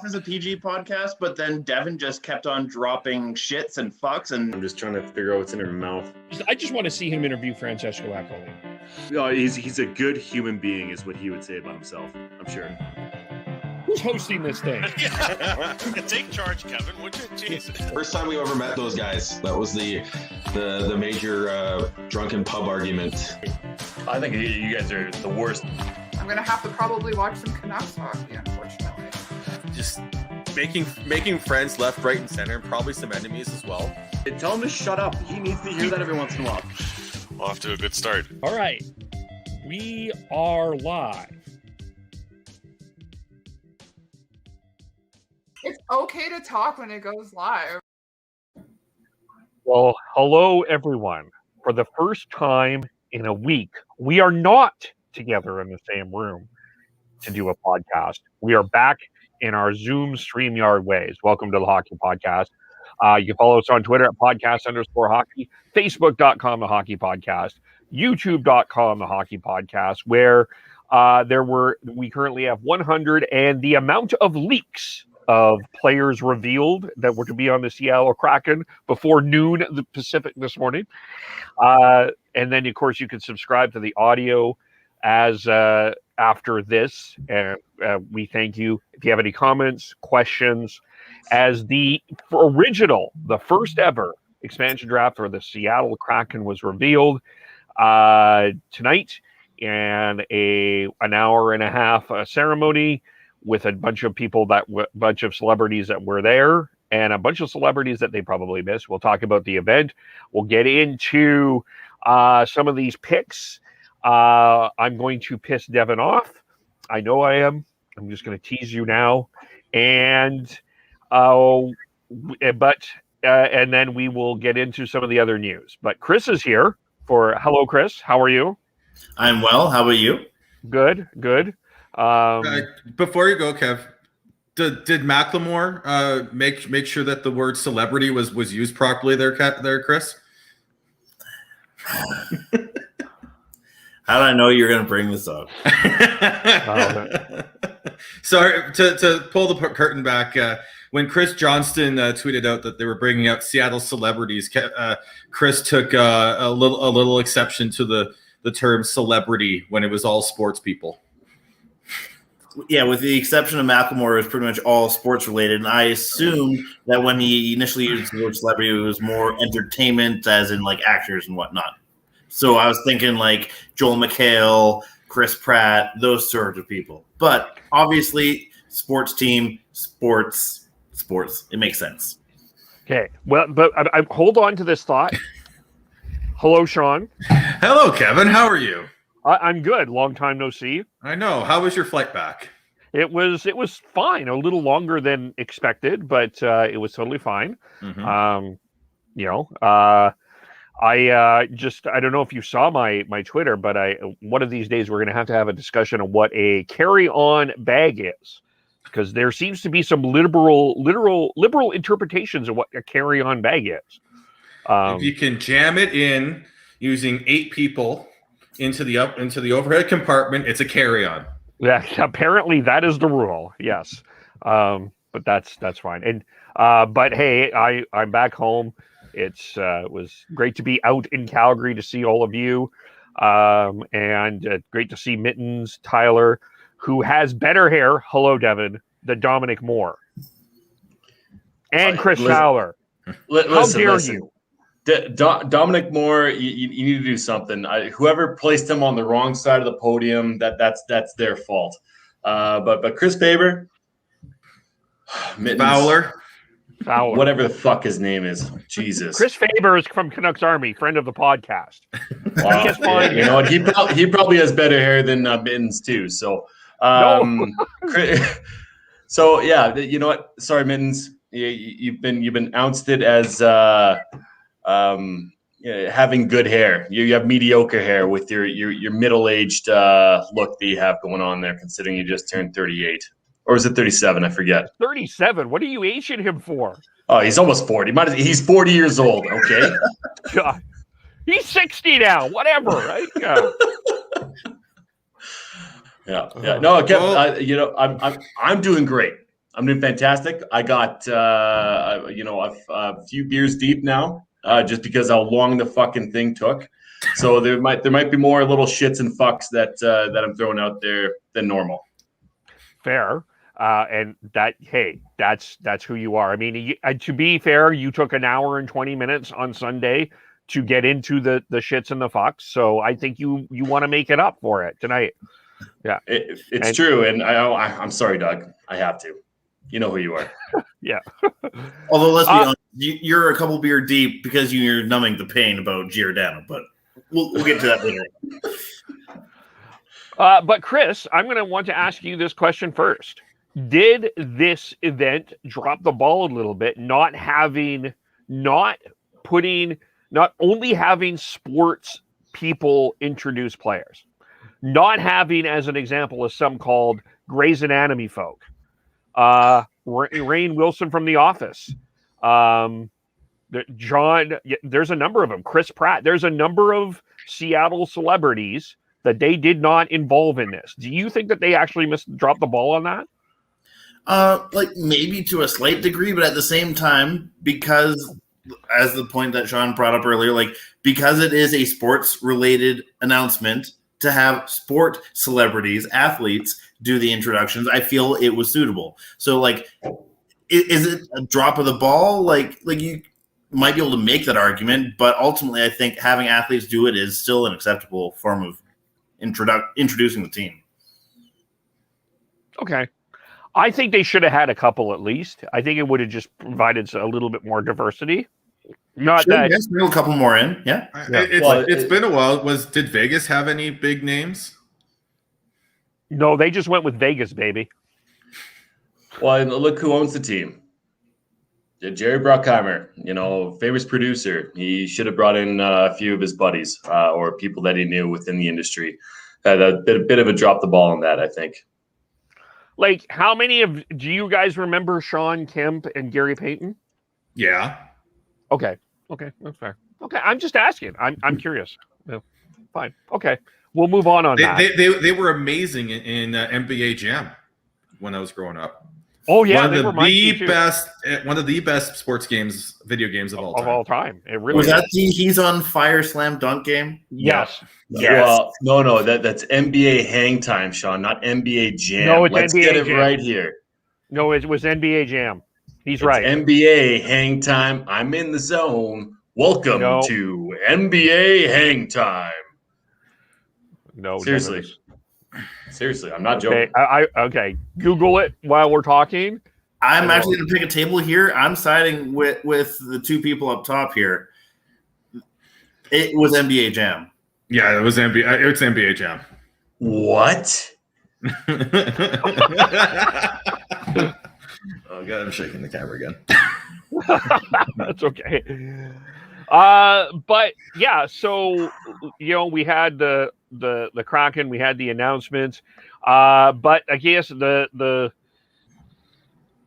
off as a PG podcast, but then Devin just kept on dropping shits and fucks, and I'm just trying to figure out what's in her mouth. I just want to see him interview Francesco Accoli. No, he's a good human being, is what he would say about himself, I'm sure. Who's hosting this thing? Take charge, Kevin, would you? Jesus. First time we ever met those guys. That was the major drunken pub argument. I think you guys are the worst. I'm gonna have to probably watch some Canucks hockey, unfortunately. Just making friends left, right, and center, and probably some enemies as well. Tell him to shut up. He needs to hear that every once in a while. Off to a good start. All right. We are live. It's okay to talk when it goes live. Well, hello, everyone. For the first time in a week, we are not together in the same room to do a podcast. We are back in our Zoom StreamYard ways. Welcome to the Hockey Podcast. You can follow us on Twitter at podcast_hockey, Facebook.com, the Hockey Podcast, YouTube.com, the Hockey Podcast, where we currently have 100, and the amount of leaks of players revealed that were to be on the Seattle Kraken before noon the Pacific this morning. And then, of course, you can subscribe to the audio as after this. And we thank you. If you have any comments, questions, as the first ever expansion draft for the Seattle Kraken was revealed tonight, and an hour and a half ceremony with a bunch of people bunch of celebrities that were there, and a bunch of celebrities that they probably missed. We'll talk about the event. We'll get into some of these picks. I'm going to piss Devin off. I know I am. I'm just going to tease you now. And then we will get into some of the other news. But Chris is here hello, Chris. How are you? I'm well. How about you? Good. Before you go, Kev, did Macklemore make sure that the word celebrity was used properly there, Chris? How did I know you were going to bring this up? Sorry, to pull the curtain back, when Chris Johnston tweeted out that they were bringing up Seattle celebrities, Chris took a little exception to the term celebrity when it was all sports people. Yeah, with the exception of Macklemore, it was pretty much all sports related. And I assumed that when he initially used the word celebrity, it was more entertainment, as in like actors and whatnot. So I was thinking like Joel McHale, Chris Pratt, those sort of people. But obviously, sports team, sports. It makes sense. Okay. Well, but I hold on to this thought. Hello, Sean. Hello, Kevin. How are you? I'm good. Long time no see. I know. How was your flight back? It was fine. A little longer than expected, but it was totally fine. Mm-hmm. I don't know if you saw my Twitter, but one of these days we're going to have a discussion on what a carry-on bag is, because there seems to be some liberal interpretations of what a carry-on bag is. If you can jam it in using 8 people into the overhead compartment, it's a carry-on. Yeah, apparently that is the rule. Yes, but that's fine. And but hey, I'm back home. It was great to be out in Calgary to see all of you, and great to see Mittens, Tyler, who has better hair. Hello, Devin. The Dominic Moore and Chris Fowler. How dare you? Dominic Moore, you need to do something. Whoever placed him on the wrong side of the podium, that's their fault. But Chris Faber, Fowler, whatever the fuck his name is, Jesus. Chris Faber is from Canucks Army, friend of the podcast. Well, you know what? He probably has better hair than Mittens too. So, so yeah, you know what? Sorry, Mittens, you've been ousted as having good hair. You have mediocre hair with your middle-aged look that you have going on there, considering you just turned 38. Or is it 37? I forget. 37? What are you aging him for? Oh, he's almost 40. He's 40 years old, okay? God. He's 60 now. Whatever, right? Yeah. Yeah. No, again, I'm doing great. I'm doing fantastic. I got a few beers deep now, just because how long the fucking thing took. So there might be more little shits and fucks that I'm throwing out there than normal. Fair. And that's who you are. I mean, to be fair, you took an hour and 20 minutes on Sunday to get into the shits and the fucks. So I think you want to make it up for it tonight. Yeah, it's true. And I'm sorry, Doug. I have to. You know who you are. Yeah. Although let's be honest, you're a couple beer deep because you're numbing the pain about Giordano, but we'll get to that later. But Chris, I'm going to want to ask you this question first. Did this event drop the ball a little bit, not only having sports people introduce players, not having, as an example, as some called Grey's Anatomy folk, Rainn Wilson from The Office, there's a number of them, Chris Pratt, there's a number of Seattle celebrities that they did not involve in this. Do you think that they actually dropped the ball on that? Like maybe to a slight degree, but at the same time, because as the point that Sean brought up earlier, like because it is a sports related announcement, to have sport celebrities, athletes do the introductions, I feel it was suitable. So like, is it a drop of the ball? Like you might be able to make that argument, but ultimately I think having athletes do it is still an acceptable form of introducing the team. Okay. I think they should have had a couple at least. I think it would have just provided a little bit more diversity. Not that. Yes, a couple more in. Yeah. It's been a while. Did Vegas have any big names? No, they just went with Vegas, baby. Well, look who owns the team. Jerry Bruckheimer, famous producer. He should have brought in a few of his buddies or people that he knew within the industry. Had a bit of a drop the ball on that, I think. Like, do you guys remember Sean Kemp and Gary Payton? Yeah. Okay, that's fair. Okay, I'm just asking. I'm curious. Yeah, fine. Okay, we'll move on that. They were amazing in NBA Jam when I was growing up. Oh yeah, one of the best sports games, video games of all time. It really was that the He's on Fire slam dunk game? Yes. Well, no, that's NBA Hang Time, Sean, not NBA Jam. No, it's Let's NBA get it Jam. right here. No, it was NBA Jam. He's right. NBA Hang Time. I'm in the zone. Welcome to NBA Hang Time. No, seriously, I'm not joking. Okay. Google it while we're talking. I'm actually going to pick a table here. I'm siding with the two people up top here. It was NBA Jam. Yeah, it was NBA. It's NBA Jam. What? Oh god, I'm shaking the camera again. That's okay. But yeah, so we had the Kraken, we had the announcements, but I guess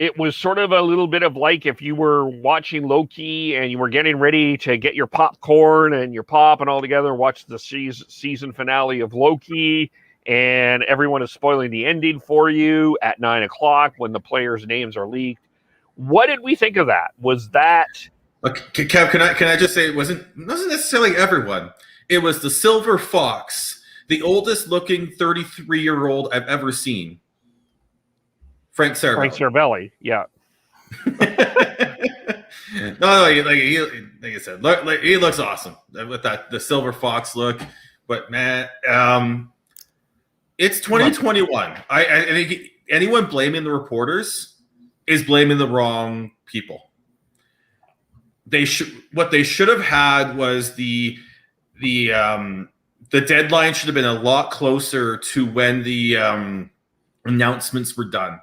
it was sort of a little bit of like if you were watching Loki and you were getting ready to get your popcorn and your pop and all together, watch the season finale of Loki, and everyone is spoiling the ending for you at 9:00 when the players' names are leaked. What did we think of that? Was that... Kev, can I just say it wasn't necessarily everyone. It was the Silver Fox, the oldest looking 33-year-old I've ever seen. Frank Cervelli, yeah. No, like I said, he looks awesome with the Silver Fox look. But man, it's 2021. I think anyone blaming the reporters is blaming the wrong people. What they should have had was the deadline should have been a lot closer to when the announcements were done.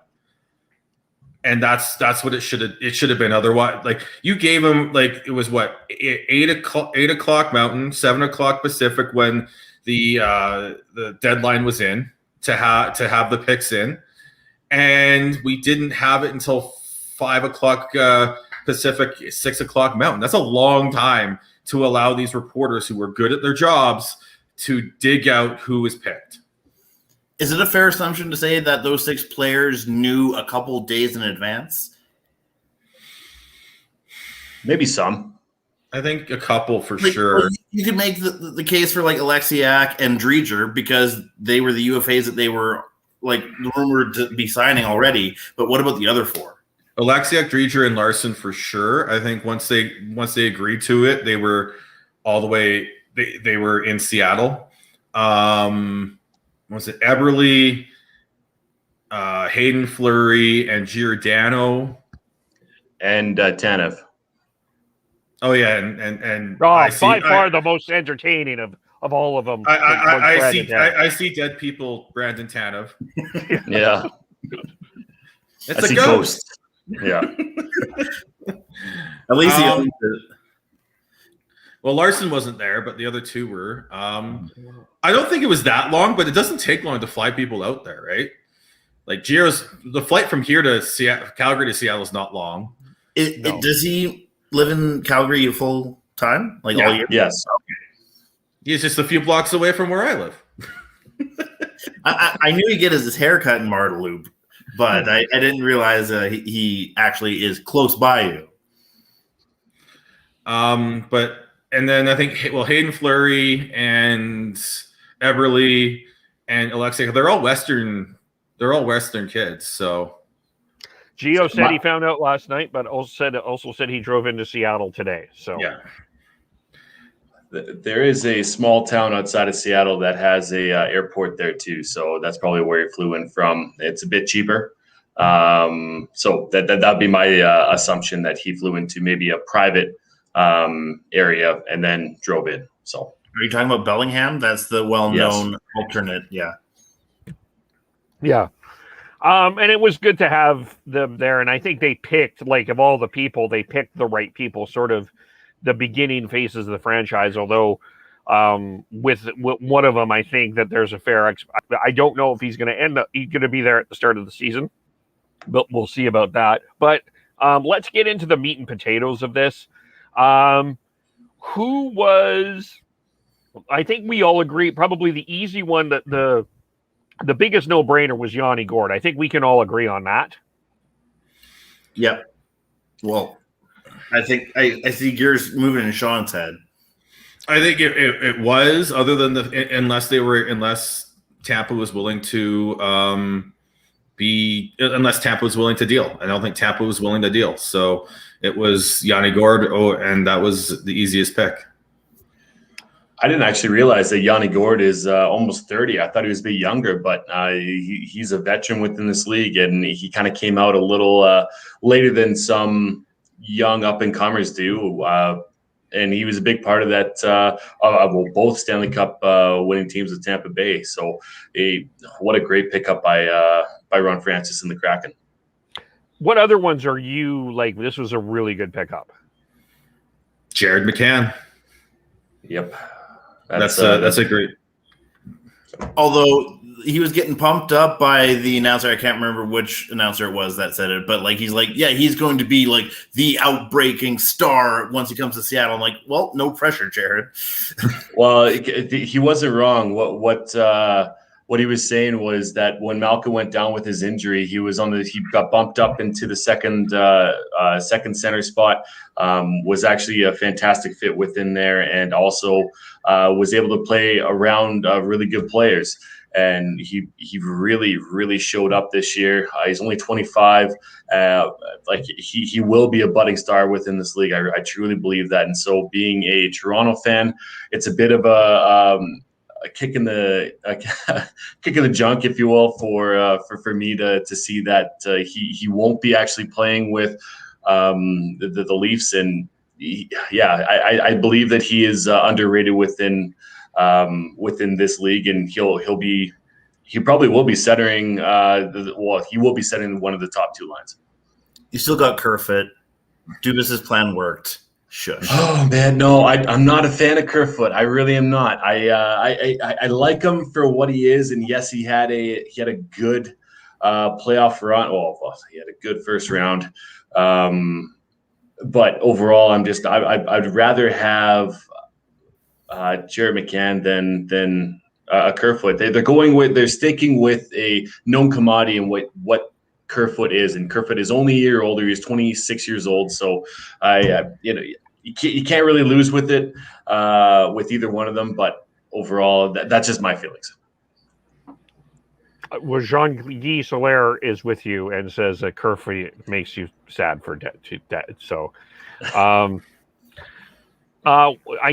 And that's what it should have been. Otherwise, like you gave them it was what 8 o'clock Mountain, 7 o'clock Pacific when the deadline was in to have the picks in, and we didn't have it until 5 o'clock Pacific, 6 o'clock Mountain. That's a long time to allow these reporters who were good at their jobs to dig out who was picked. Is it a fair assumption to say that those 6 players knew a couple days in advance? Maybe some. I think a couple for Like, sure. well, you could make the case for like Alexiak and Strieger because they were the UFAs that they were like rumored to be signing already. But what about the other 4? Alexiak, Strieger, and Larson for sure. I think once they agreed to it, they were all the way. They were in Seattle. Was it Eberle, Hayden Fleury, and Giordano, And Tanev. Oh yeah, and by far the most entertaining of all of them. I see dead people. Brandon Tanev. Yeah, it's a ghost. Yeah. At least he owns it. Well, Larson wasn't there, but the other 2 were. I don't think it was that long, but it doesn't take long to fly people out there, right? Like the flight from here to Calgary to Seattle is not long. Does he live in Calgary full time, all year? Yes. He's just a few blocks away from where I live. I knew he'd get his haircut in Martur, but I didn't realize he actually is close by you. And then I think Hayden Fleury and Eberle and Alexei, they're all Western kids. So Gio said he found out last night, but also said he drove into Seattle today. So yeah. There is a small town outside of Seattle that has a airport there too, so that's probably where he flew in from. It's a bit cheaper, so that'd be my assumption that he flew into maybe a private area and then drove in. So, are you talking about Bellingham? That's the well-known alternate. Yeah. And it was good to have them there, and I think they picked, of all the people, they picked the right people, sort of the beginning phases of the franchise, although with one of them, I think that there's a fair I don't know if he's going to be there at the start of the season, but we'll see about that. But let's get into the meat and potatoes of this. Who was, I think we all agree, probably the easy one, that the biggest no-brainer was Yanni Gourde. I think we can all agree on that. Yep. Well, I think I see gears moving in Sean's head. I think it was, other than unless Tampa was willing to unless Tampa was willing to deal. I don't think Tampa was willing to deal. So it was Yanni Gourde, and that was the easiest pick. I didn't actually realize that Yanni Gourde is almost 30. I thought he was a bit younger, but he's a veteran within this league, and he kind of came out a little later than some young up-and-comers do. And he was a big part of that, both Stanley Cup winning teams with Tampa Bay. So what a great pickup by Ron Francis and the Kraken. What other ones are you like, this was a really good pickup? Jared McCann. Yep. That's a great. Although he was getting pumped up by the announcer, I can't remember which announcer it was that said it, but he's like, yeah, he's going to be like the outbreaking star once he comes to Seattle. I'm like, well, no pressure, Jared. Well, he wasn't wrong. What he was saying was that when Malcolm went down with his injury, he got bumped up into the second center spot. Was actually a fantastic fit within there, and also was able to play around really good players. And he really, really showed up this year. He's only 25. He will be a budding star within this league. I truly believe that. And so, being a Toronto fan, it's a bit of a kick in the junk, if you will, for me to see that he won't be actually playing with the Leafs. And I believe that he is underrated within this league, and he probably will be centering. He will be setting one of the top two lines. You still got Kerfoot. Dubas's plan worked. Shush. Oh man, no, I'm not a fan of Kerfoot. I really am not. I like him for what he is, and yes, he had a good playoff run. Well, he had a good first round, but overall, I'd rather have Jared McCann than Kerfoot. They're sticking with a known commodity and what Kerfoot is, and Kerfoot is only a year older. He's 26 years old, so you can't really lose with it with either one of them. But overall, that's just my feelings. Well, Jean-Guy Solaire is with you and says that Kerfoot makes you sad for debt. So, I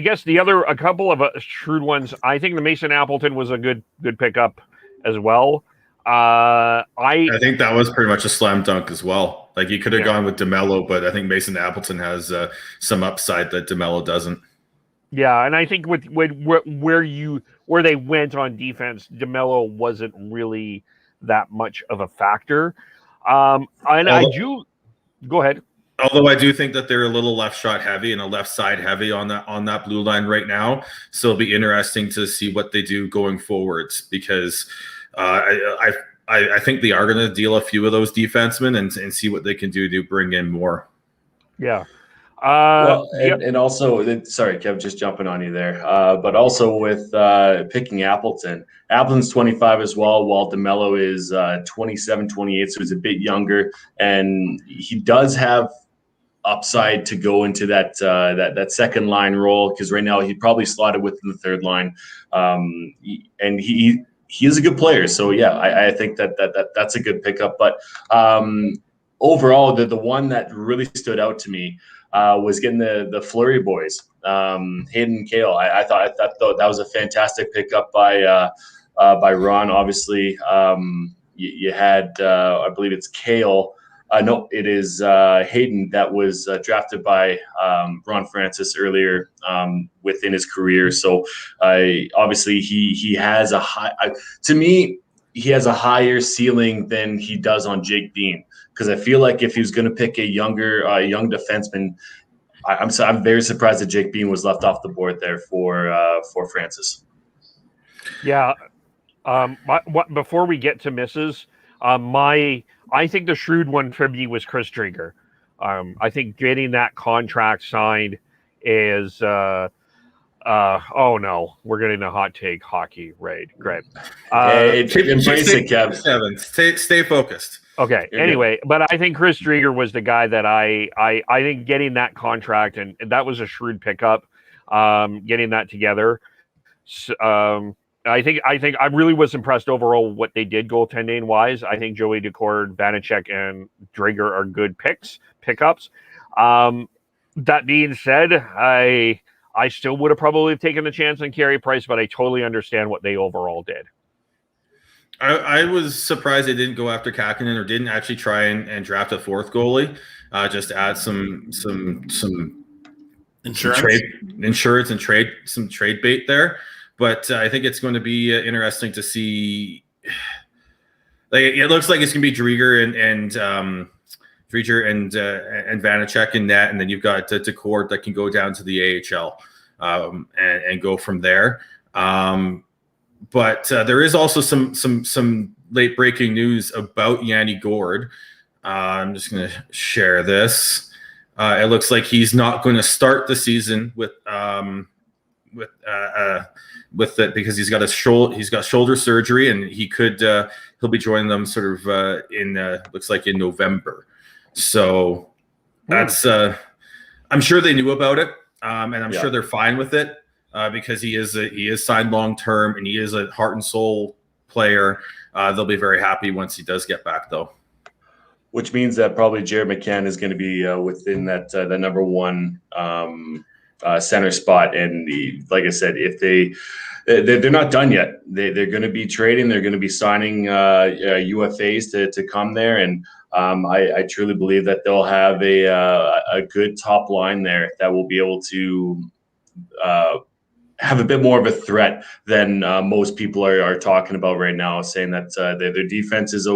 guess a couple of shrewd ones. I think the Mason Appleton was a good pickup as well. I think that was pretty much a slam dunk as well. Like you could have gone with DeMello, but I think Mason Appleton has some upside that DeMello doesn't. Yeah, and I think with where they went on defense, DeMello wasn't really that much of a factor. Go ahead. Although I do think that they're a little left shot heavy and a left side heavy on that blue line right now, so it'll be interesting to see what they do going forwards because I think they are going to deal a few of those defensemen and see what they can do to bring in more. Yeah. And also, sorry, Kev, just jumping on you there. But also with picking Appleton's 25 as well, while DeMello is 27, 28, so he's a bit younger, and he does have upside to go into that second line role because right now he'd probably slotted within the third line, and he is a good player. So yeah, I think that's a good pickup. But overall, the one that really stood out to me was getting the Fleury boys, Hayden and Kale. I thought that was a fantastic pickup by Ron. Obviously, you had I believe it's Kale. No, it is Hayden that was drafted by Ron Francis earlier within his career. So obviously he has to me, he has a higher ceiling than he does on Jake Bean. Because I feel like if he was going to pick a young defenseman, I'm very surprised that Jake Bean was left off the board there for Francis. Yeah. Before we get to misses, I think the shrewd one for me was Chris Strieger. I think getting that contract signed is oh no, we're getting a hot take hockey raid. Great. Embrace it, Kevin. Stay focused. Okay. Anyway, but I think Chris Strieger was the guy that I think getting that contract and that was a shrewd pickup. Getting that together. I think I really was impressed overall what they did goaltending wise. I think Joey Decord, Vanacek, and Drager are good pickups. That being said, I still would have probably taken the chance on Carey Price, but I totally understand what they overall did. I was surprised they didn't go after Kakinen or didn't actually try and draft a fourth goalie. Just to add some insurance and trade bait there. But I think it's going to be interesting to see. Like it looks like it's going to be Strieger and Vanacek in net, and then you've got Decord that can go down to the AHL and go from there. But there is also some late breaking news about Yanni Gourde. I'm just going to share this. It looks like he's not going to start the season with it because he's got shoulder surgery, and he'll be joining them sort of in looks like in November. So that's I'm sure they knew about it, and I'm sure they're fine with it. Because he is signed long term and he is a heart and soul player. They'll be very happy once he does get back, though. Which means that probably Jared McCann is going to be within that number one center spot. And like I said, if they're not done yet, they're going to be trading. They're going to be signing UFAs to come there, and I truly believe that they'll have a good top line there that will be able to have a bit more of a threat than most people are talking about right now, saying that their defense is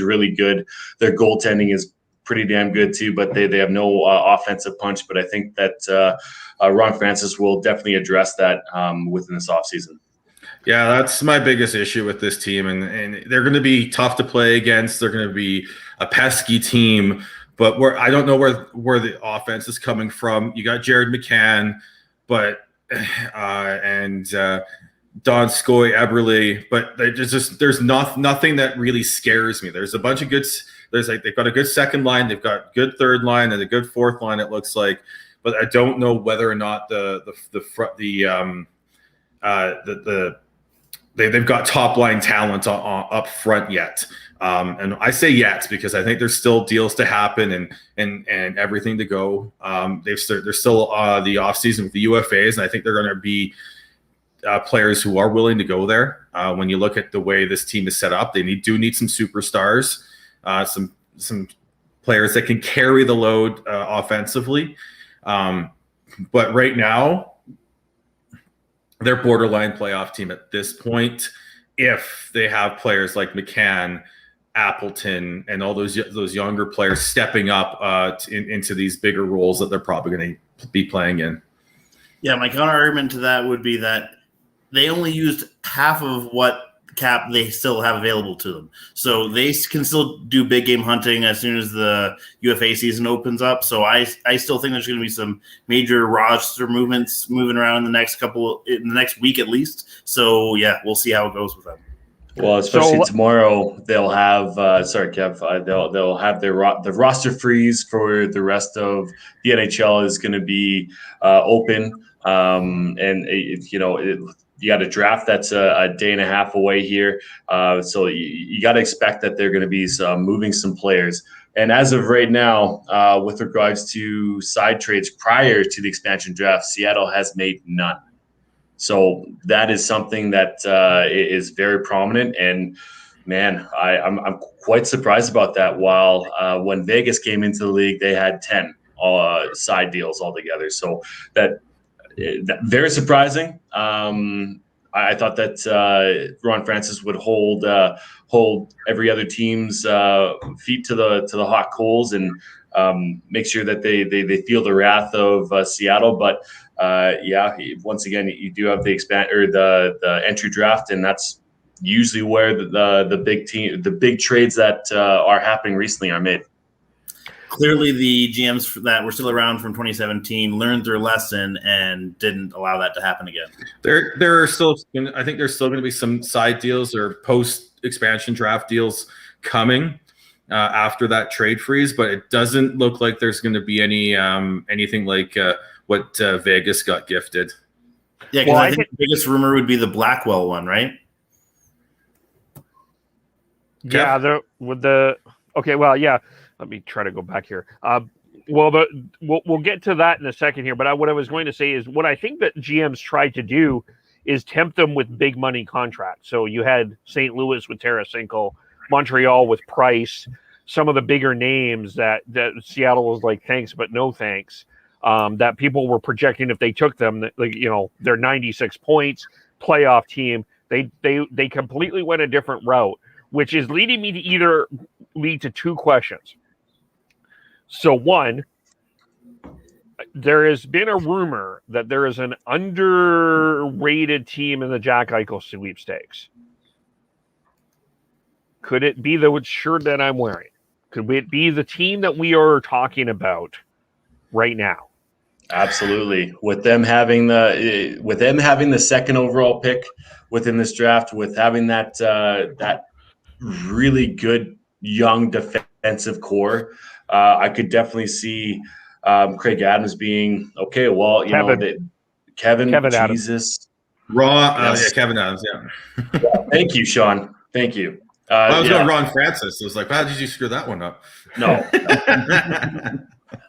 really good. Their goaltending is pretty damn good too, but they have no offensive punch. But I think that Ron Francis will definitely address that within this offseason. Yeah, that's my biggest issue with this team, and they're going to be tough to play against. They're going to be a pesky team, but I don't know where the offense is coming from. You got Jared McCann, but Donskoy, Eberle, but there's nothing that really scares me. There's a bunch of good. They've got a good second line, they've got good third line, and a good fourth line. It looks like, but I don't know whether or not they've got top line talent up front yet. And I say yet because I think there's still deals to happen and everything to go. There's still the offseason with the UFAs, and I think they're going to be players who are willing to go there. When you look at the way this team is set up, they do need some superstars, some players that can carry the load offensively. But right now, they're borderline playoff team at this point. If they have players like McCann, Appleton, and all those younger players stepping up into these bigger roles that they're probably going to be playing in. Yeah, my counter argument to that would be that they only used half of what cap they still have available to them. So they can still do big game hunting as soon as the UFA season opens up. So I still think there's going to be some major roster movements moving around in the next week at least. So yeah, we'll see how it goes with them. Well, especially tomorrow, they'll have. Sorry, Kev. They'll have the roster freeze for the rest of the NHL is going to be open, you got a draft that's a day and a half away here, so you got to expect that they're going to be moving some players. And as of right now, with regards to side trades prior to the expansion draft, Seattle has made none. So that is something that is very prominent. And man, I'm quite surprised about that. While when Vegas came into the league, they had 10 side deals altogether. So that very surprising. I thought that Ron Francis would hold every other team's feet to the hot coals and make sure that they feel the wrath of Seattle. But once again, you do have the entry draft, and that's usually where the big trades that are happening recently are made. Clearly, the GMs that were still around from 2017 learned their lesson and didn't allow that to happen again. There are still, I think there's still going to be some side deals or post-expansion draft deals coming after that trade freeze, but it doesn't look like there's going to be anything like what Vegas got gifted. Yeah, because I think the biggest rumor would be the Blackwell one, right? Yeah, yeah. Let me try to go back here. We'll get to that in a second here. But what I was going to say is what I think that GMs tried to do is tempt them with big money contracts. So you had St. Louis with Tarasenko, Montreal with Price, some of the bigger names that Seattle was like, thanks, but no thanks. That people were projecting if they took them, they're 96 points, playoff team. They completely went a different route, which is leading me to lead to two questions. So one, there has been a rumor that there is an underrated team in the Jack Eichel sweepstakes. Could it be the shirt that I'm wearing? Could it be the team that we are talking about right now? Absolutely. With them having the second overall pick within this draft, with having that really good young defensive core, I could definitely see Craig Adams being okay. Well, Kevin Jesus, Adams. Kevin Adams. Yeah. Thank you, Sean. Thank you. I was going Ron Francis. I was like, how did you screw that one up? No.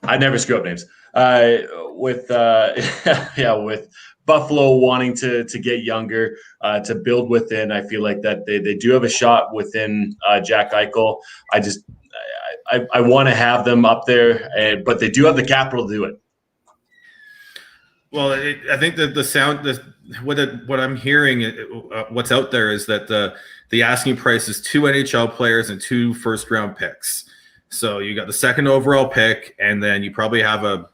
I never screw up names. With Buffalo wanting to get younger, to build within, I feel like that they do have a shot within Jack Eichel. I want to have them up there, but they do have the capital to do it. Well, I think that the sound, what I'm hearing, what's out there is that the asking price is 2 NHL players and 2 first-round picks. So you got the second overall pick, and then you probably have a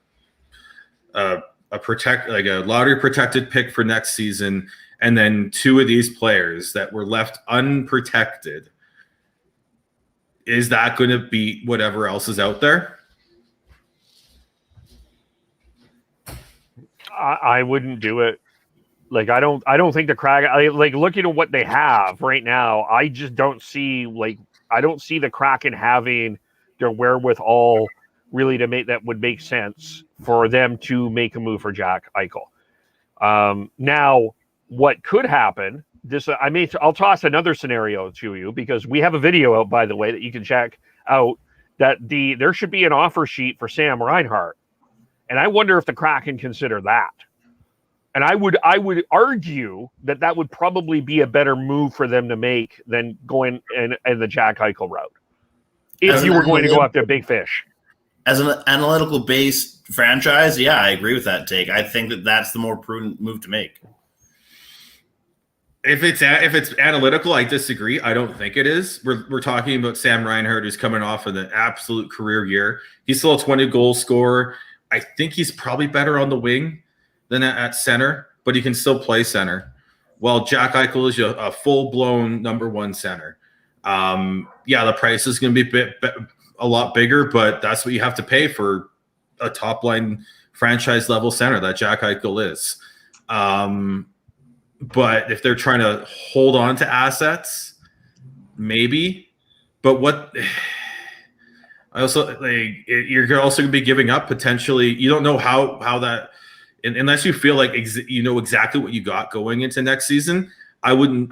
lottery protected pick for next season, and then 2 of these players that were left unprotected. Is that going to beat whatever else is out there? I wouldn't do it. Like I don't think the Kraken, like looking at what they have right now, I just don't see the Kraken having their wherewithal really to make that would make sense for them to make a move for Jack Eichel. Now, what could happen? I'll toss another scenario to you because we have a video out, by the way, that you can check out. That there should be an offer sheet for Sam Reinhardt, and I wonder if the Kraken consider that. And I would argue that would probably be a better move for them to make than going in the Jack Eichel route. If you were going to go after big fish. As an analytical based franchise, yeah, I agree with that take. I think that's the more prudent move to make. If it's analytical, I disagree. I don't think it is. We're talking about Sam Reinhart, who's coming off of an absolute career year. He's still a 20-goal scorer. I think he's probably better on the wing than at center, but he can still play center. While Jack Eichel is a full-blown number one center. The price is going to be a lot bigger, but that's what you have to pay for a top-line franchise-level center that Jack Eichel is. But if they're trying to hold on to assets, maybe. But what I also you're also going to be giving up potentially. You don't know how that. Unless you feel like you know exactly what you got going into next season, I wouldn't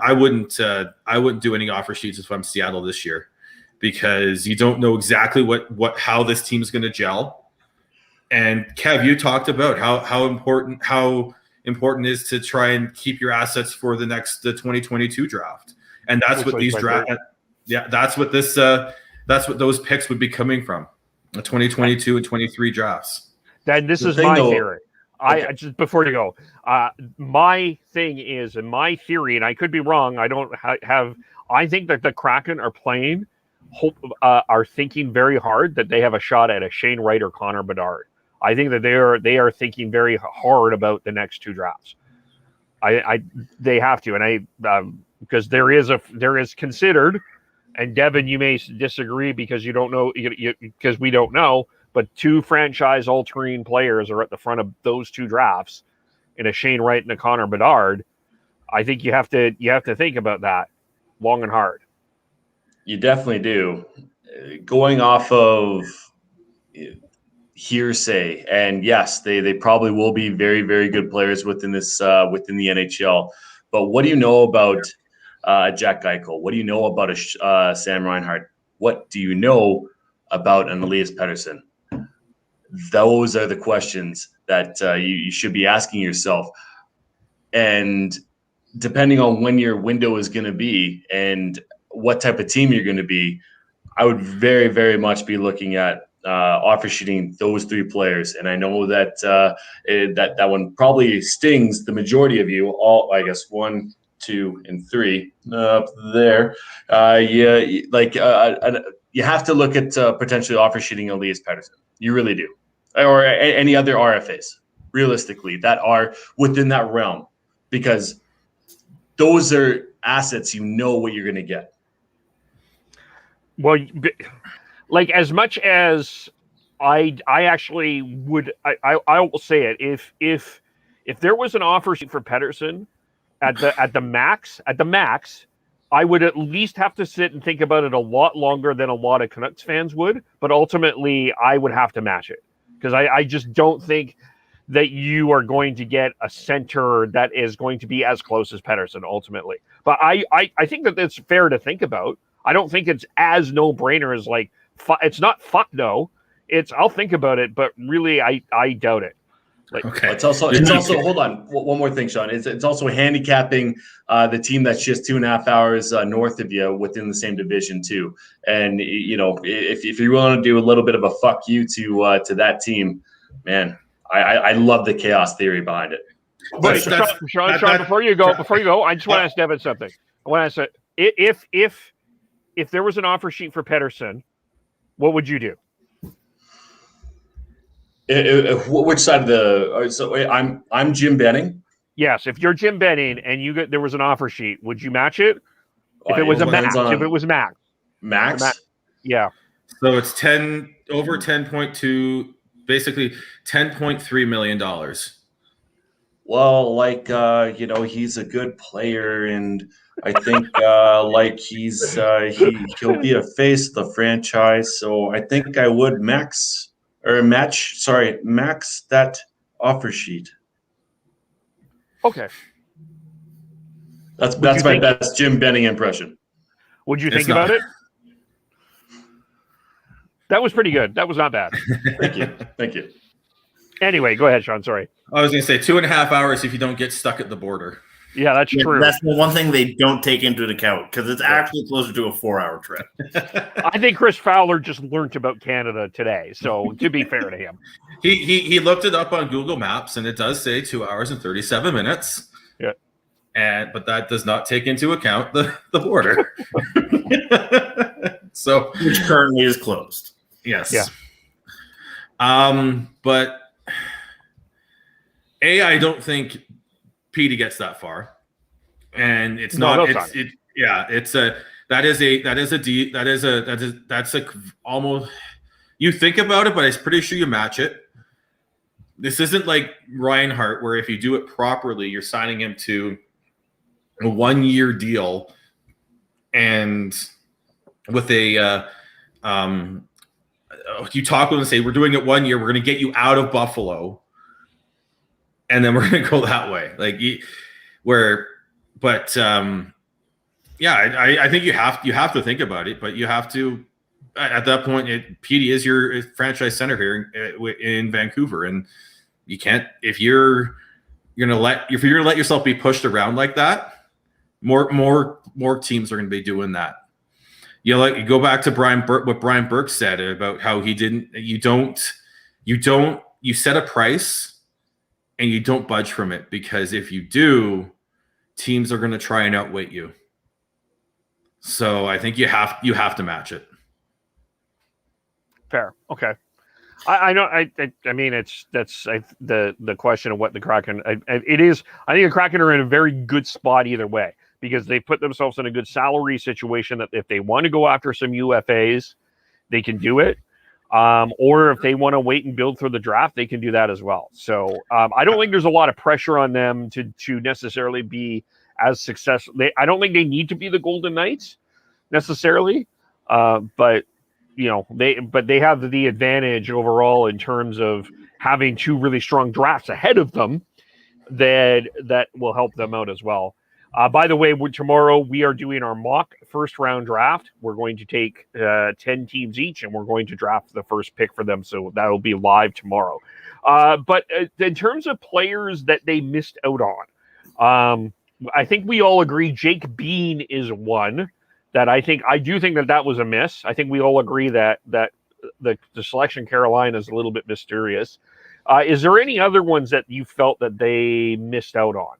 do any offer sheets if I'm Seattle this year, because you don't know exactly how this team's going to gel. And Kev, you talked about how important it is to try and keep your assets for the 2022 draft, and that's what these draft. Yeah, that's what those picks would be coming from, the 2022 and 23 drafts. Then this is my theory. I just before you go, my thing is, in my theory, and I could be wrong. I don't have. I think that the Kraken are thinking very hard that they have a shot at a Shane Wright or Connor Bedard. I think that they are thinking very hard about the next two drafts. They have to, and because there is considered, and Devin, you may disagree because you don't know, because we don't know. But two franchise-altering players are at the front of those two drafts, in a Shane Wright and a Connor Bedard. I think you have to think about that long and hard. You definitely do. Going off of hearsay, and yes, they probably will be very, very good players within the NHL. But what do you know about Jack Eichel? What do you know about Sam Reinhart? What do you know about an Elias Pettersson? Those are the questions that you should be asking yourself. And depending on when your window is going to be and what type of team you're going to be, I would very, very much be looking at offer sheeting those three players. And I know that that one probably stings the majority of you. All, I guess, 1, 2, and 3 up there. You have to look at potentially offer sheeting Elias Pettersson. You really do. Or any other RFAs, realistically, that are within that realm, because those are assets you know what you're going to get. Well, like, as much as I actually would, I will say it, if there was an offer sheet for Pettersson at the max, I would at least have to sit and think about it a lot longer than a lot of Canucks fans would, but ultimately I would have to match it, because I just don't think that you are going to get a center that is going to be as close as Pettersson ultimately. But I think that it's fair to think about. I don't think it's as no-brainer as like, it's not fuck no. It's I'll think about it, but really I doubt it. Like, okay. It's also hold on, one more thing, Sean. It's also handicapping the team that's just 2.5 hours north of you within the same division too. And if you want to do a little bit of a fuck you to that team, man, I love the chaos theory behind it. But Sean, before you go, I just want to ask Devin something. I want to ask if there was an offer sheet for Pettersson, what would you do? Which side of the? So I'm Jim Benning. Yes, if you're Jim Benning and there was an offer sheet, would you match it? If it was max, max, yeah. So it's 10 over 10.2, basically $10.3 million. Well, he's a good player, and I think he'll be a face of the franchise. So I think I would match that offer sheet. Okay. That's Would you my think- best Jim Benning impression. Would you It's think not- about it? That was pretty good. That was not bad. Thank you. Anyway, go ahead, Sean. Sorry. I was going to say 2.5 hours if you don't get stuck at the border. Yeah, that's true. That's the one thing they don't take into account because it's actually closer to a 4-hour trip. I think Chris Fowler just learnt about Canada today. So to be fair to him, He looked it up on Google Maps, and it does say 2 hours and 37 minutes. Yeah. But that does not take into account the border. So Which currently is closed. yes. Yeah. But I don't think Petey gets that far, and it's No, not. no It's time. it. Yeah. It's a. That's almost. You think about it, but I'm pretty sure you match it. This isn't like Reinhardt, where if you do it properly, you're signing him to a 1-year deal, and with a you talk with them and say, we're doing it 1 year, we're going to get you out of Buffalo, and then we're going to go that way. I think you have to think about it, but you have to at that point. Petey is your franchise center here in Vancouver, and you can't if you're going to let yourself be pushed around like that. More teams are going to be doing that. You go back to what Brian Burke said about how you set a price and you don't budge from it, because if you do, teams are going to try and outweight you. So I think you have to match it. fair. Okay. I know. I mean, that's the question of what the Kraken. It is. I think the Kraken are in a very good spot either way, because they put themselves in a good salary situation that if they want to go after some UFAs, they can do it. Or if they want to wait and build through the draft, they can do that as well. So I don't think there's a lot of pressure on them to necessarily be as successful. I don't think they need to be the Golden Knights necessarily, but they have the advantage overall in terms of having two really strong drafts ahead of them that will help them out as well. By the way, tomorrow we are doing our mock first round draft. We're going to take 10 teams each, and we're going to draft the first pick for them. So that'll be live tomorrow. But in terms of players that they missed out on, I think we all agree Jake Bean is one that I do think that was a miss. I think we all agree that the selection Carolina is a little bit mysterious. Is there any other ones that you felt that they missed out on?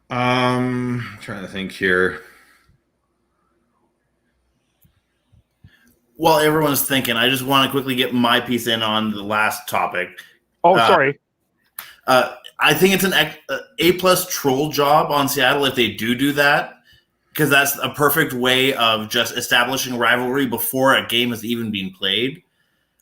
I'm trying to think here. While everyone's thinking, I just want to quickly get my piece in on the last topic. Oh, sorry. I think it's an A+ troll job on Seattle if they do that, because that's a perfect way of just establishing rivalry before a game has even been played.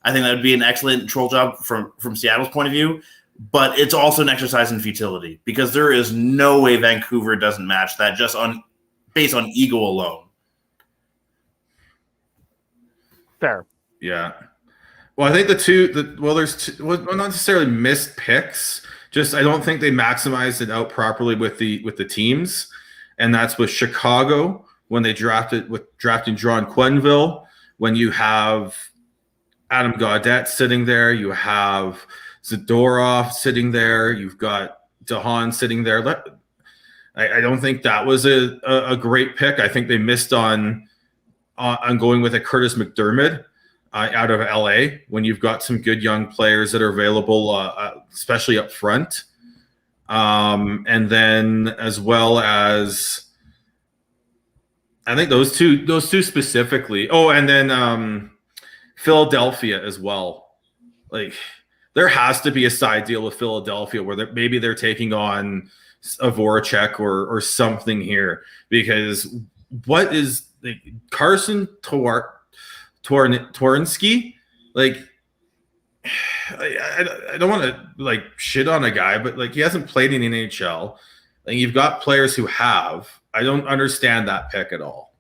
I think that would be an excellent troll job from Seattle's point of view. But it's also an exercise in futility, because there is no way Vancouver doesn't match that just based on ego alone. Fair. Yeah. Well, I think there's two, not necessarily missed picks. Just I don't think they maximized it out properly with the teams, and that's with Chicago when they drafting John Quenneville. When you have Adam Gaudette sitting there, you have Zadorov sitting there, you've got DeHaan sitting there. I don't think that was a great pick. I think they missed on going with a Curtis McDermott out of LA when you've got some good young players that are available, especially up front. And then as well as I think those two specifically. Oh, and then Philadelphia as well. Like there has to be a side deal with Philadelphia where maybe they're taking on a Voracek or something here, because what is Carson Twarynski? Like I don't want to like shit on a guy, but like he hasn't played in the NHL. And you've got players who have. I don't understand that pick at all.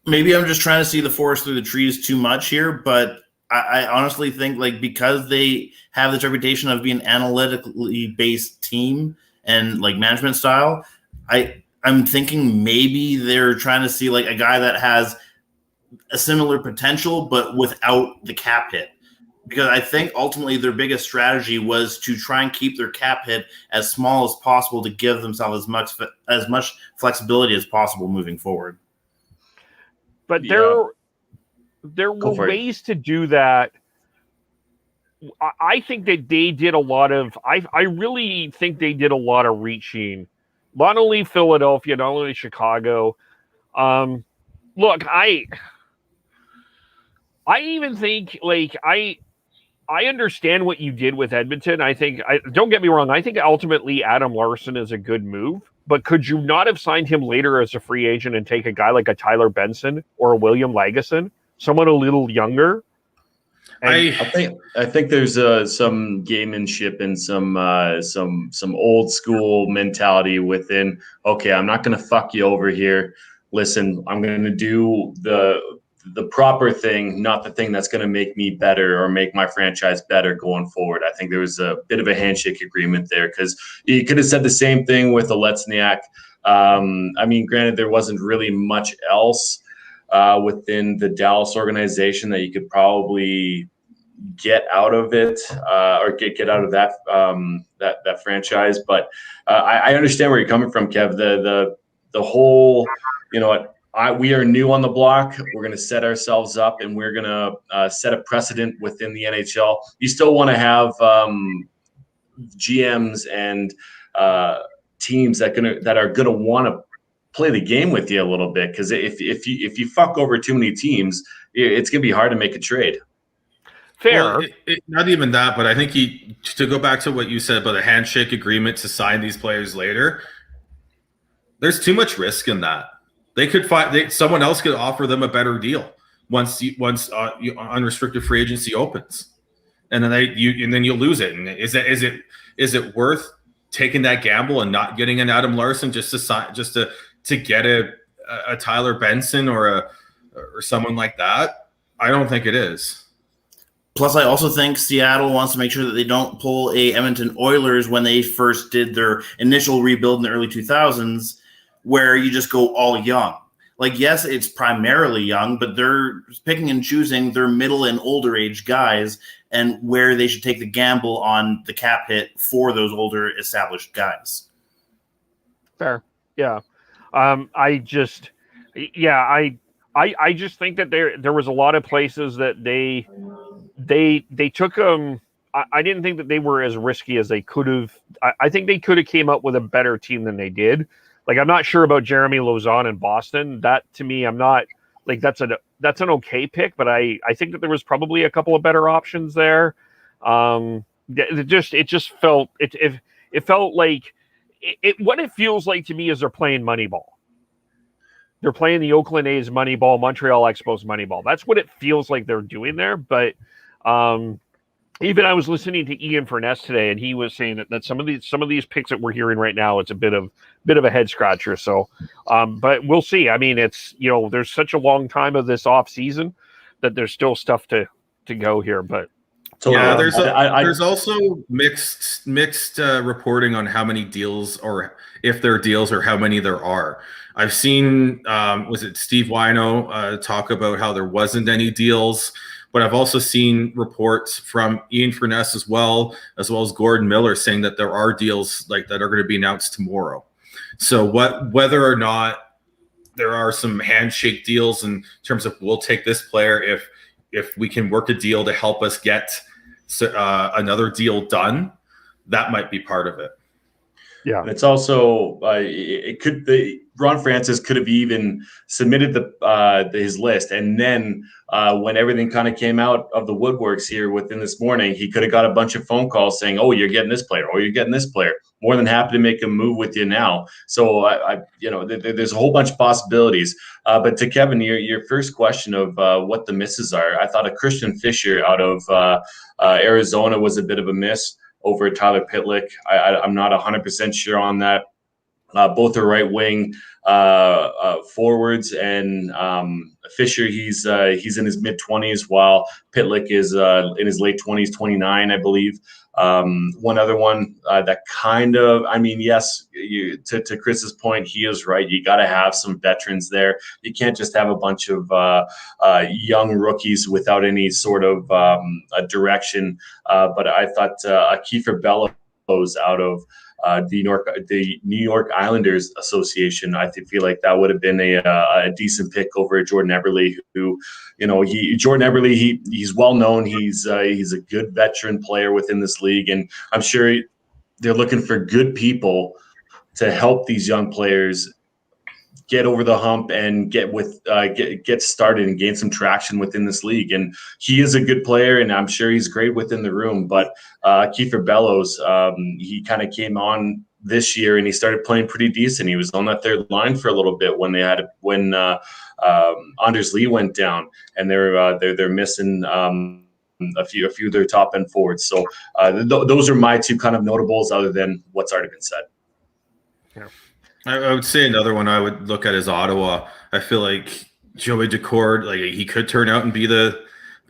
Maybe I'm just trying to see the forest through the trees too much here, but I honestly think like because they have this reputation of being an analytically based team and like management style, I'm thinking maybe they're trying to see like a guy that has a similar potential but without the cap hit. Because I think ultimately their biggest strategy was to try and keep their cap hit as small as possible to give themselves as much flexibility as possible moving forward. But there were ways to do that. I think that they did a lot of. I really think they did a lot of reaching. Not only Philadelphia, not only Chicago. Look, I even think like I understand what you did with Edmonton. Don't get me wrong. I think ultimately Adam Larson is a good move, but could you not have signed him later as a free agent and take a guy like a Tyler Benson or a William Lagesson, someone a little younger? I think there's some gamemanship and some old school mentality within. Okay, I'm not going to fuck you over here. Listen, I'm going to do the proper thing, not the thing that's going to make me better or make my franchise better going forward. I think there was a bit of a handshake agreement there because you could have said the same thing with Aletsniak. I mean, granted, there wasn't really much else within the Dallas organization that you could probably get out of it or get out of that that franchise. But I understand where you're coming from, Kev. The whole, you know what? We are new on the block. We're going to set ourselves up, and we're going to set a precedent within the NHL. You still want to have GMs and teams that are going to want to play the game with you a little bit, because if you fuck over too many teams, it's going to be hard to make a trade. Fair. Well, not even that, but I think to go back to what you said about a handshake agreement to sign these players later, there's too much risk in that. They could someone else could offer them a better deal once unrestricted free agency opens, and then you'll lose it. And is it worth taking that gamble and not getting an Adam Larson just to get a Tyler Benson or someone like that? I don't think it is. Plus, I also think Seattle wants to make sure that they don't pull a Edmonton Oilers when they first did their initial rebuild in the early 2000s. Where you just go all young. Like, yes, it's primarily young, but they're picking and choosing their middle and older age guys and where they should take the gamble on the cap hit for those older established guys. Fair. Yeah. I just think that there was a lot of places that they took them. I didn't think that they were as risky as they could have. I think they could have came up with a better team than they did. Like, I'm not sure about Jeremy Lauzon in Boston. That, to me, I'm not like that's an okay pick, but I think that there was probably a couple of better options there. It just felt like what it feels like to me is they're playing Moneyball. They're playing the Oakland A's Moneyball, Montreal Expos Moneyball. That's what it feels like they're doing there. But even I was listening to Ian Furness today, and he was saying that some of these picks that we're hearing right now, it's a bit of a head scratcher. So, but we'll see. I mean, it's, there's such a long time of this off season that there's still stuff to go here. But yeah, there's also mixed reporting on how many deals, or if there are deals, or how many there are. I've seen was it Steve Wino talk about how there wasn't any deals. But I've also seen reports from Ian Furness as well as Gordon Miller saying that there are deals like that are going to be announced tomorrow. So whether or not there are some handshake deals in terms of we'll take this player if we can work a deal to help us get another deal done, that might be part of it. Yeah, and it's also it could be Ron Francis could have even submitted his list, and then when everything kind of came out of the woodworks here within this morning, he could have got a bunch of phone calls saying, "Oh, you're getting this player. Oh, you're getting this player." More than happy to make a move with you now. So there's a whole bunch of possibilities. But to Kevin, your first question of what the misses are, I thought a Christian Fisher out of Arizona was a bit of a miss over Tyler Pitlick. I'm not 100% sure on that. Both are right wing forwards, and Fisher he's in his mid 20s, while Pitlick is in his late 20s, 29, I believe. One other one that kind of, yes, to Chris's point, he is right. You got to have some veterans there. You can't just have a bunch of young rookies without any sort of direction. But I thought Kiefer Bellows out of the New York Islanders Association, I feel like that would have been a decent pick over Jordan Eberle, who, Jordan Eberle, he's well known. He's a good veteran player within this league, and I'm sure they're looking for good people to help these young players get over the hump and get started and gain some traction within this league. And he is a good player, and I'm sure he's great within the room. But Kiefer Bellows, he kind of came on this year and he started playing pretty decent. He was on that third line for a little bit when Anders Lee went down, and they're missing a few of their top end forwards. So those are my two kind of notables, other than what's already been said. Yeah. I would say another one I would look at is Ottawa. I feel like Joey Decord, like he could turn out and be a good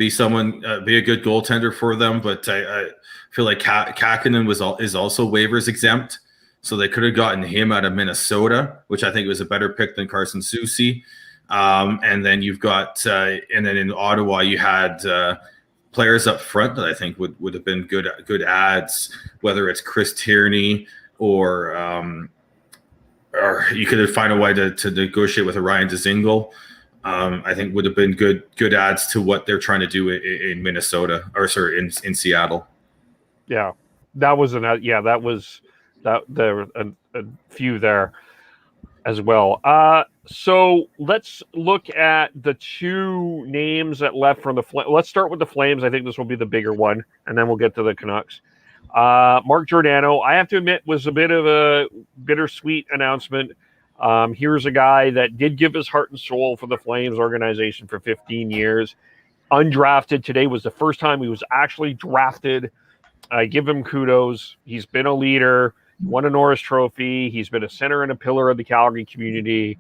goaltender for them, but I feel like Kakinen is also waivers exempt, so they could have gotten him out of Minnesota, which I think was a better pick than Carson Soucy. And then you've got and then in Ottawa you had players up front that I think would have been good ads, whether it's Chris Tierney or you could find a way to negotiate with a Ryan Dzingel. I think would have been good adds to what they're trying to do in Minnesota, or sorry, in Seattle. Yeah, that was there were a few there as well. So let's look at the two names that left from the let's start with the Flames. I think this will be the bigger one, and then we'll get to the Canucks. Mark Giordano, I have to admit, was a bit of a bittersweet announcement. Here's a guy that did give his heart and soul for the Flames organization for 15 years. Undrafted. Today was the first time he was actually drafted. I give him kudos. He's been a leader, won a Norris Trophy. He's been a center and a pillar of the Calgary community.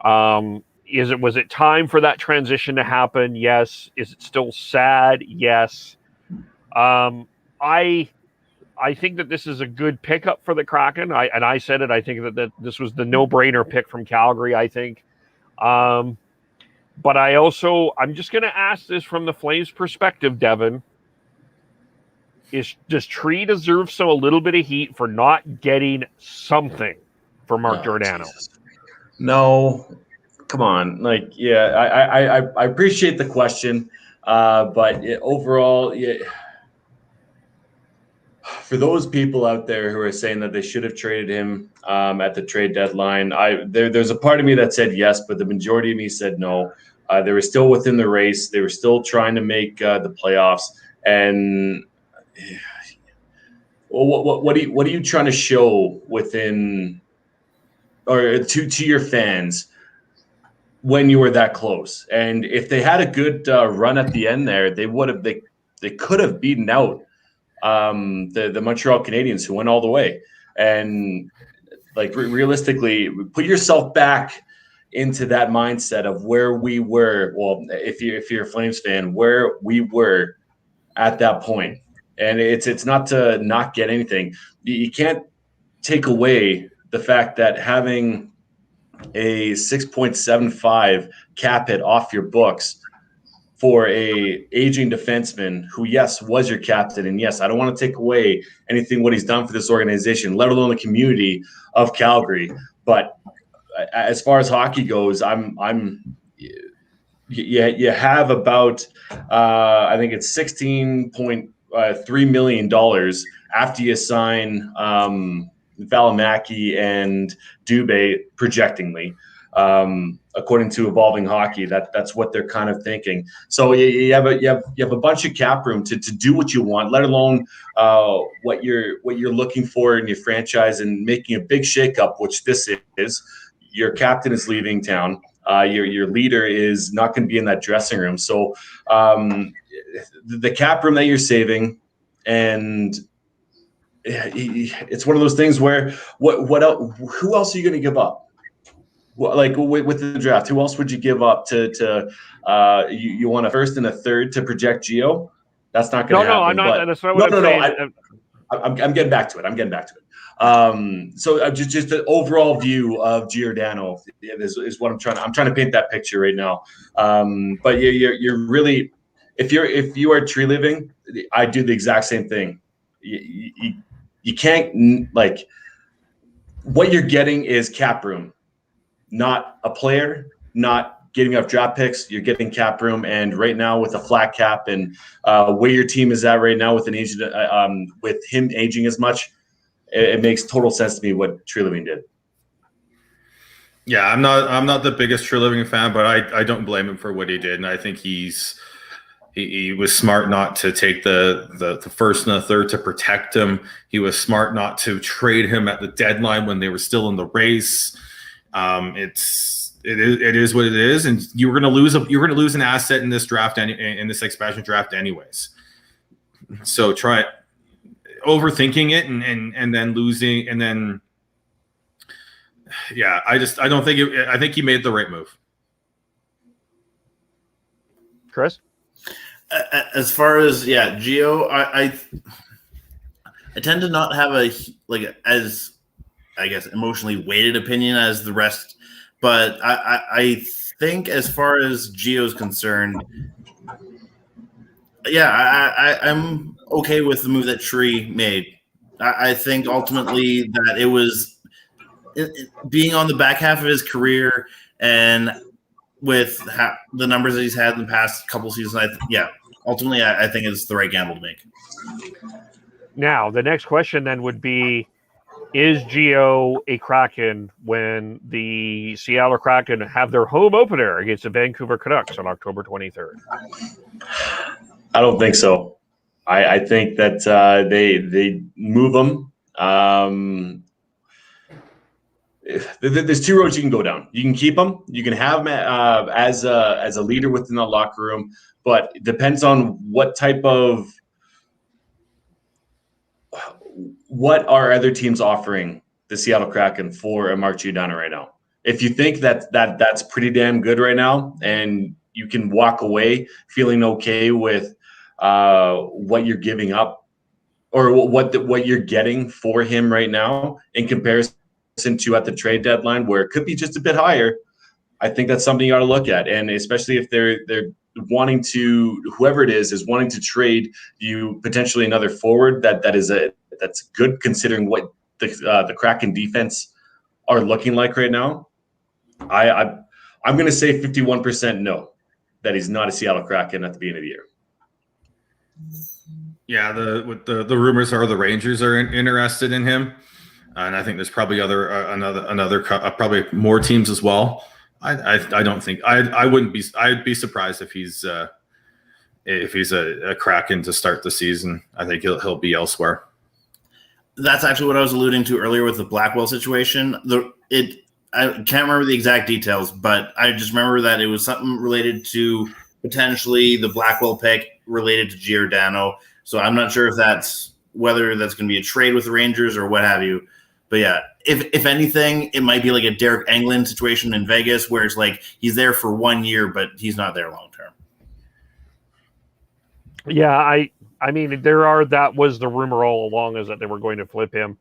Was it time for that transition to happen? Yes. Is it still sad? Yes. I think that this is a good pickup for the Kraken. I said it. I think that this was the no-brainer pick from Calgary, I think. But I'm just going to ask this from the Flames' perspective, Devin. Does Tree deserve a little bit of heat for not getting something for Mark Giordano? Jesus. No, come on. I appreciate the question, but overall, for those people out there who are saying that they should have traded him at the trade deadline, there's a part of me that said yes, but the majority of me said no. They were still within the race. They were still trying to make the playoffs. And what are you trying to show within, or to your fans when you were that close? And if they had a good run at the end there, they could have beaten out the Montreal Canadiens, who went all the way. And realistically, put yourself back into that mindset of where we were. Well, if you're a Flames fan, where we were at that point. And it's not to not get anything. You can't take away the fact that having a 6.75 cap hit off your books for a aging defenseman who, yes, was your captain. And yes, I don't want to take away anything what he's done for this organization, let alone the community of Calgary. But as far as hockey goes, you have about, I think it's $16.3 million after you sign Valimaki and Dubé projectingly. According to Evolving Hockey, that's what they're kind of thinking. So you have a bunch of cap room to do what you want, let alone what you're looking for in your franchise and making a big shakeup, which this is. Your captain is leaving town. Your leader is not going to be in that dressing room. So the cap room that you're saving, and it's one of those things where what else, who else are you going to give up? Like with the draft, who else would you give up to you want a first and a third to project Gio? That's not going to happen. No, I'm not. That's not what I'm saying. I'm getting back to it. So just the overall view of Giordano is what I'm trying to paint that picture right now. But you're really, if you are tree living, I do the exact same thing. You can't, like, what you're getting is cap room. Not a player, not getting up draft picks. You're getting cap room, and right now with a flat cap and where your team is at right now with an agent, with him aging as much, it makes total sense to me what Tree Living did. Yeah, I'm not the biggest Tree Living fan, but I don't blame him for what he did, and I think he was smart not to take the first and the third to protect him. He was smart not to trade him at the deadline when they were still in the race. It is what it is, and you're going to lose an asset in this draft in this expansion draft anyways. So try overthinking it and then losing, and then I don't think I think he made the right move. Chris, as far as Gio, I tend to not have as I guess emotionally weighted opinion as the rest, but I think as far as Gio's concerned, I'm okay with the move that Tree made. I think ultimately that it was being on the back half of his career and with the numbers that he's had in the past couple seasons, ultimately I think it's the right gamble to make. Now the next question then would be, is Gio a Kraken when the Seattle Kraken have their home opener against the Vancouver Canucks on October 23rd? I don't think so. I think that they move him. There's two roads you can go down. You can keep him. You can have him as a leader within the locker room, but it depends on what are other teams offering the Seattle Kraken for a Martur Giordano right now. If you think that's pretty damn good right now, and you can walk away feeling okay with what you're giving up or what you're getting for him right now in comparison to at the trade deadline, where it could be just a bit higher, I think that's something you got to look at. And especially if they're wanting to, whoever it is wanting to trade you potentially another forward that's good considering what the Kraken defense are looking like right now. I'm going to say 51% no, that he's not a Seattle Kraken at the beginning of the year. Yeah, the rumors are the Rangers are interested in him, and I think there's probably probably more teams as well. I don't think I wouldn't be. I'd be surprised if he's a Kraken to start the season. I think he'll be elsewhere. That's actually what I was alluding to earlier with the Blackwell situation. I can't remember the exact details, but I just remember that it was something related to potentially the Blackwell pick related to Giordano. So I'm not sure whether that's going to be a trade with the Rangers or what have you. But yeah, if anything, it might be like a Derek Englund situation in Vegas where it's like he's there for 1 year, but he's not there long term. Yeah, I mean, that was the rumor all along, is that they were going to flip him.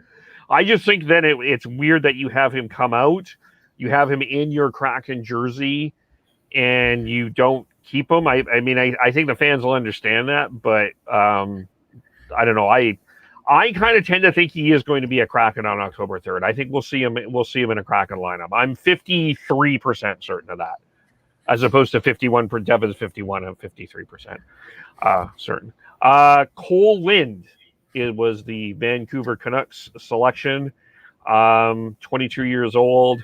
I just think that it's weird that you have him come out, you have him in your Kraken jersey, and you don't keep him. I mean, I think the fans will understand that, but I don't know. I kind of tend to think he is going to be a Kraken on October 3rd. I think we'll see him in a Kraken lineup. I'm 53% certain of that, as opposed to 51 for Devin's 51 and 53% certain. Cole Lind, it was the Vancouver Canucks selection. 22 years old.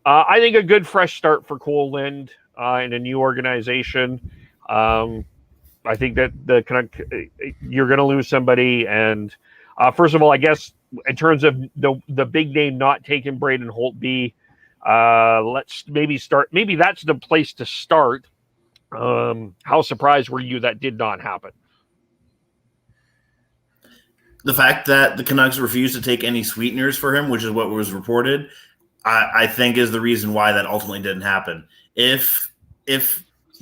I think a good fresh start for Cole Lind in a new organization. I think that you're going to lose somebody. And first of all, I guess in terms of the big name not taking Braden Holtby, let's maybe start. Maybe that's the place to start. How surprised were you that did not happen? The fact that the Canucks refused to take any sweeteners for him, which is what was reported, I think is the reason why that ultimately didn't happen. If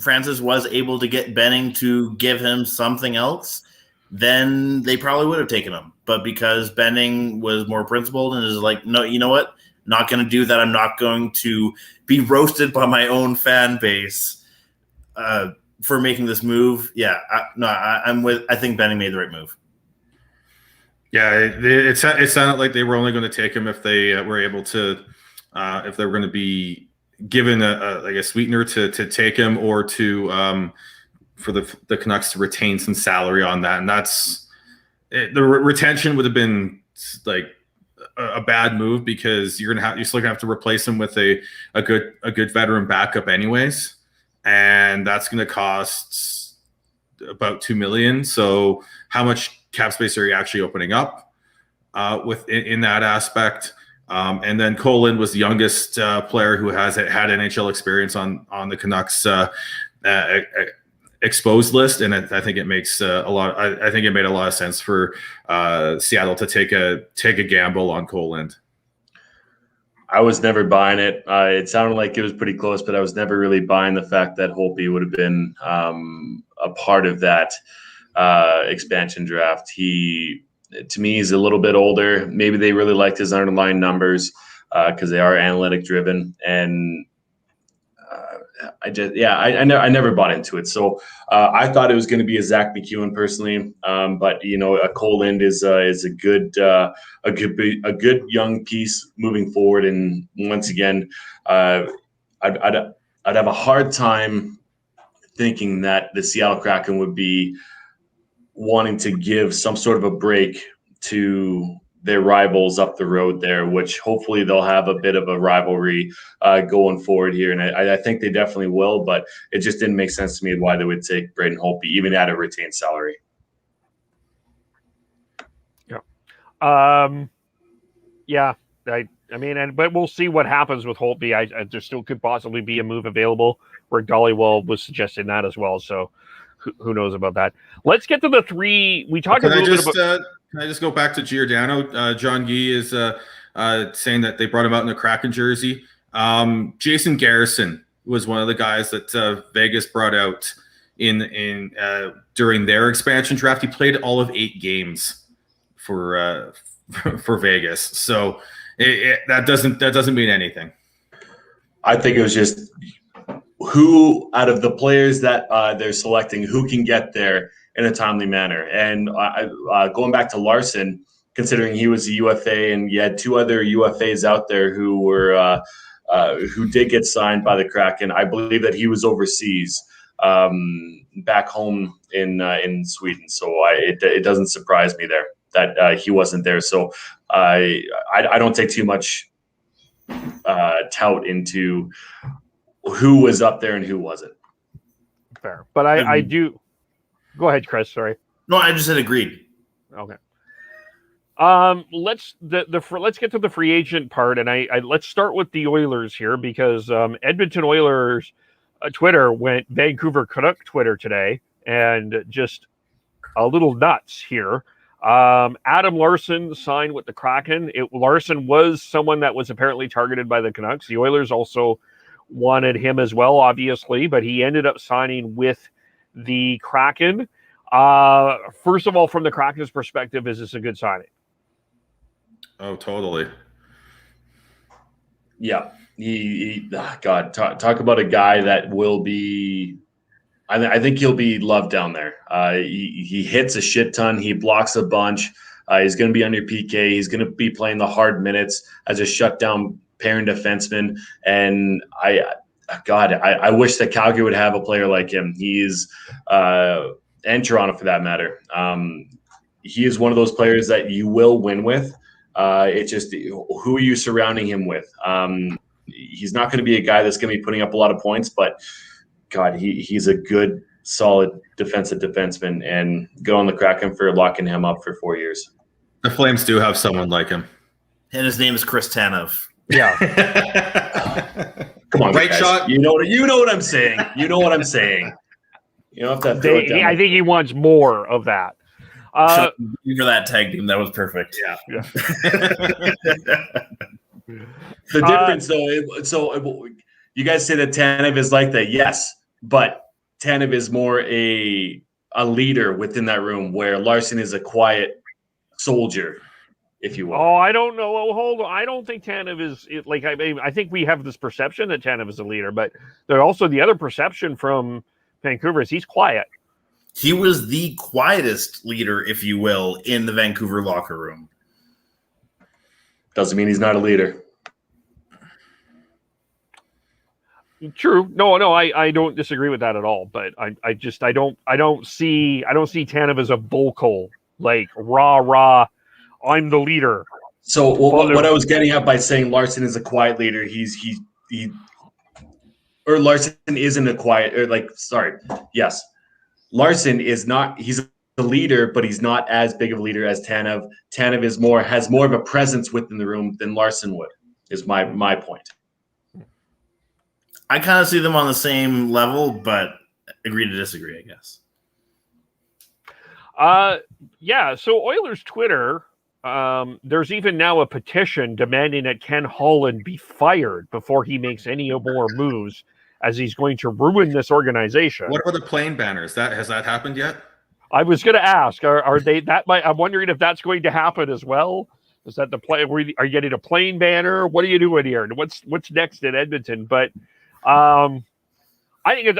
Francis was able to get Benning to give him something else, then they probably would have taken him. But because Benning was more principled and is like, no, you know what? Not going to do that. I'm not going to be roasted by my own fan base for making this move. Yeah, I think Benning made the right move. Yeah, it sounded like they were only going to take him if they were able to, if they were going to be given a sweetener to take him, or to for the Canucks to retain some salary on that, and the retention would have been like a bad move, because you're still gonna have to replace him with a good veteran backup anyways, and that's going to cost about $2 million. So how much cap space are you actually opening up in that aspect? And then Cole Lind was the youngest player who had NHL experience on the Canucks exposed list, and I think it makes I think it made a lot of sense for Seattle to take a gamble on Cole Lind. I was never buying it. It sounded like it was pretty close, but I was never really buying the fact that Holtby would have been a part of that expansion draft. To me, he's a little bit older. Maybe they really liked his underlying numbers because they are analytic driven, and I never bought into it. So I thought it was going to be a Zach McEwen personally, but a Cole Lind is a good young piece moving forward. And once again, I'd have a hard time thinking that the Seattle Kraken would be wanting to give some sort of a break to their rivals up the road there, which hopefully they'll have a bit of a rivalry going forward here. And I think they definitely will, but it just didn't make sense to me why they would take Braden Holtby, even at a retained salary. Yeah. But we'll see what happens with Holtby. There still could possibly be a move available. Rick Dollywell was suggesting that as well. So who knows about that? Let's get to the three. We talked a little bit about. Can I just go back to Giordano? John Gee is saying that they brought him out in a Kraken jersey. Jason Garrison was one of the guys that Vegas brought out in during their expansion draft. He played all of 8 games for Vegas, so that doesn't mean anything. I think it was just who out of the players that they're selecting, who can get there in a timely manner. And going back to Larson, considering he was a UFA, and you had 2 other UFAs out there who were who did get signed by the Kraken. I believe that he was overseas, back home in Sweden. So it doesn't surprise me there that he wasn't there. So I don't take too much tout into who was up there and who wasn't. Fair, but I do. Go ahead, Chris. Sorry. No, I just said agreed. Okay. Let's get to the free agent part, and I let's start with the Oilers here, because Edmonton Oilers Twitter went Vancouver Canuck Twitter today, and just a little nuts here. Adam Larson signed with the Kraken. Larson was someone that was apparently targeted by the Canucks. The Oilers also wanted him as well, obviously, but he ended up signing with the Kraken. First of all, from the Kraken's perspective, is this a good signing? Oh, totally. Yeah. God, talk about a guy that will be, I think he'll be loved down there. He hits a shit ton. He blocks a bunch. He's going to be under PK. He's going to be playing the hard minutes as a shutdown pairing defenseman. And I wish that Calgary would have a player like him. And Toronto for that matter. He is one of those players that you will win with. It's just who are you surrounding him with? He's not going to be a guy that's going to be putting up a lot of points, but God, he's a good, solid defensive defenseman, and good on the Kraken for locking him up for 4 years. The Flames do have someone like him. And his name is Chris Tanev. Yeah. Come on, Right guys. shot. You know what I'm saying. You know what I'm saying. You don't have to throw it down. I think he wants more of that. For that tag team, that was perfect. Yeah. The difference, though, so you guys say that Tanev is like that, yes, but Tanev is more a leader within that room, where Larson is a quiet soldier, if you will. Oh, I don't know. Oh, hold on. I don't think Tanev is like. I think we have this perception that Tanev is a leader, but there's also the other perception from Vancouver is he's quiet. He was the quietest leader, if you will, in the Vancouver locker room. Doesn't mean he's not a leader. True. No, I don't disagree with that at all. But I don't see Tanev as a bull coal, like rah. I'm the leader. So what I was getting at by saying Larson is a quiet leader, or Larson isn't a quiet, or like, sorry, yes, Larson is not. He's a leader, but he's not as big of a leader as Tanev. Tanev has more of a presence within the room than Larson would. Is my point. I kind of see them on the same level, but agree to disagree, I guess. Yeah. So Oilers Twitter, there's even now a petition demanding that Ken Holland be fired before he makes any more moves, as he's going to ruin this organization. What about the plane banners? Has that happened yet? I was going to ask, are they that? I'm wondering if that's going to happen as well. Is that the play? Are you getting a plane banner? What are you doing here? What's next in Edmonton? But I think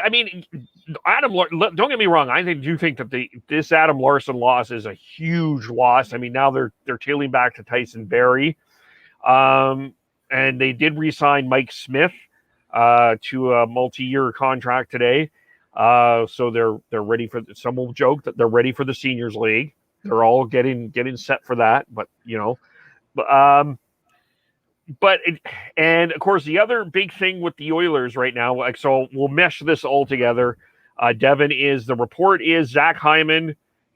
Adam. Don't get me wrong. I do think that this Adam Larson loss is a huge loss. I mean, now they're tailing back to Tyson Barrie, and they did re-sign Mike Smith to a multi-year contract today. So they're ready for. Some will joke that they're ready for the Seniors League. They're all getting set for that. But and of course the other big thing with the Oilers right now, like, so we'll mesh this all together. Devin, the report is Zach Hyman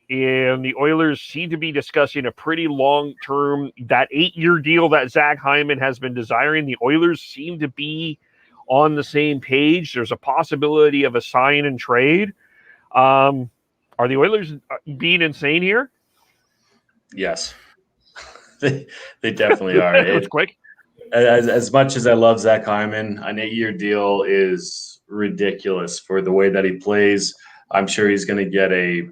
and the Oilers seem to be discussing a pretty long-term, that 8-year deal that Zach Hyman has been desiring. The Oilers seem to be on the same page. There's a possibility of a sign and trade. Are the Oilers being insane here? Yes, they definitely are. It's quick. As much as I love Zach Hyman, an 8-year deal is ridiculous for the way that he plays. I'm sure he's going to get a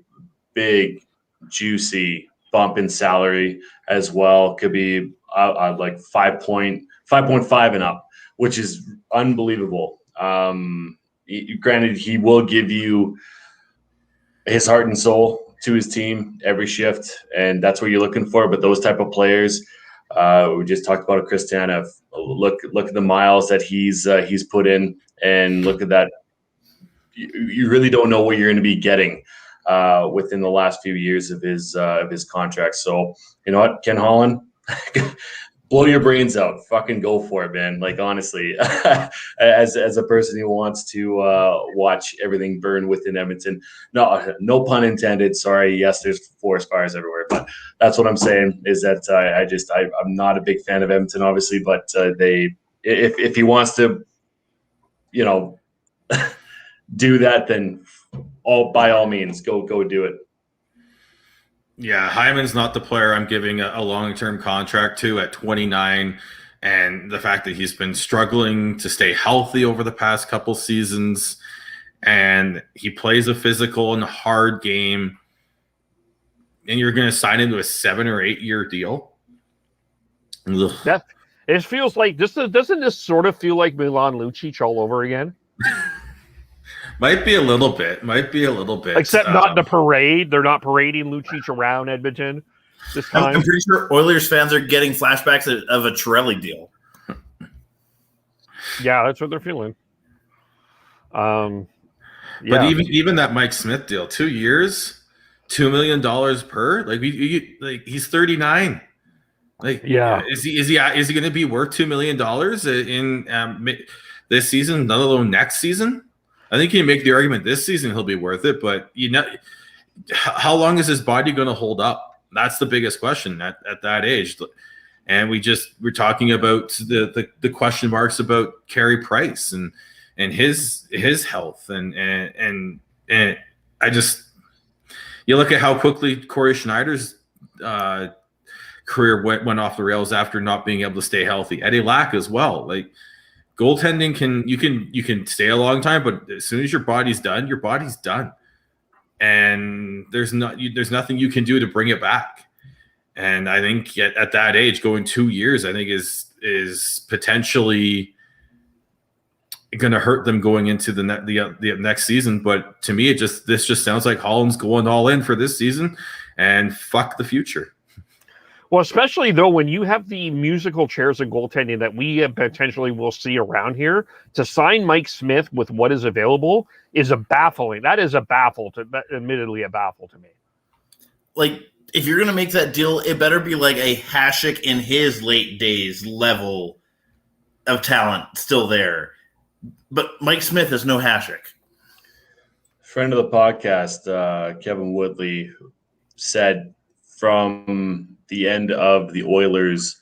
big, juicy bump in salary as well. Could be like 5.5 and up, which is unbelievable. Granted, he will give you his heart and soul to his team every shift, and that's what you're looking for. But those type of players, we just talked about Chris Tanev. Look at the miles that he's put in, and look at that. You really don't know what you're going to be getting within the last few years of his contract. So you know what, Ken Holland, blow your brains out. Fucking go for it, man. Like, honestly, as a person who wants to watch everything burn within Edmonton. No pun intended. Sorry. Yes, there's forest fires everywhere, but that's what I'm saying is that I'm not a big fan of Edmonton, obviously, but if he wants to, do that, then by all means, go do it. Yeah, Hyman's not the player I'm giving a long-term contract to at 29, and the fact that he's been struggling to stay healthy over the past couple seasons, and he plays a physical and hard game, and you're going to sign him to a 7 or 8 year deal. Ugh. It feels like doesn't this sort of feel like Milan Lucic all over again? Might be a little bit. Except not the parade. They're not parading Lucic around Edmonton this time. I'm pretty sure Oilers fans are getting flashbacks of a Chiarelli deal. Yeah, that's what they're feeling. But even that Mike Smith deal, 2 years, $2 million per. Like he's 39. Like, Yeah. is he going to be worth $2 million in this season, let alone next season? I think you can make the argument this season he'll be worth it, but how long is his body going to hold up? That's the biggest question at that age. And we're talking about the question marks about Carey Price and his health and I just, you look at how quickly Corey Schneider's career went off the rails after not being able to stay healthy. Eddie Lack as well. Like, goaltending you can stay a long time, but as soon as your body's done, and there's nothing you can do to bring it back. And I think at that age, going 2 years, I think is potentially going to hurt them going into the next season. But to me, this just sounds like Holland's going all in for this season and fuck the future. Well, especially though when you have the musical chairs and goaltending that we potentially will see around here, to sign Mike Smith with what is available is admittedly a baffle to me. Like, if you're gonna make that deal, it better be like a Hasek in his late days level of talent still there. But Mike Smith is no Hasek. Friend of the podcast, Kevin Woodley, said from the end of the Oilers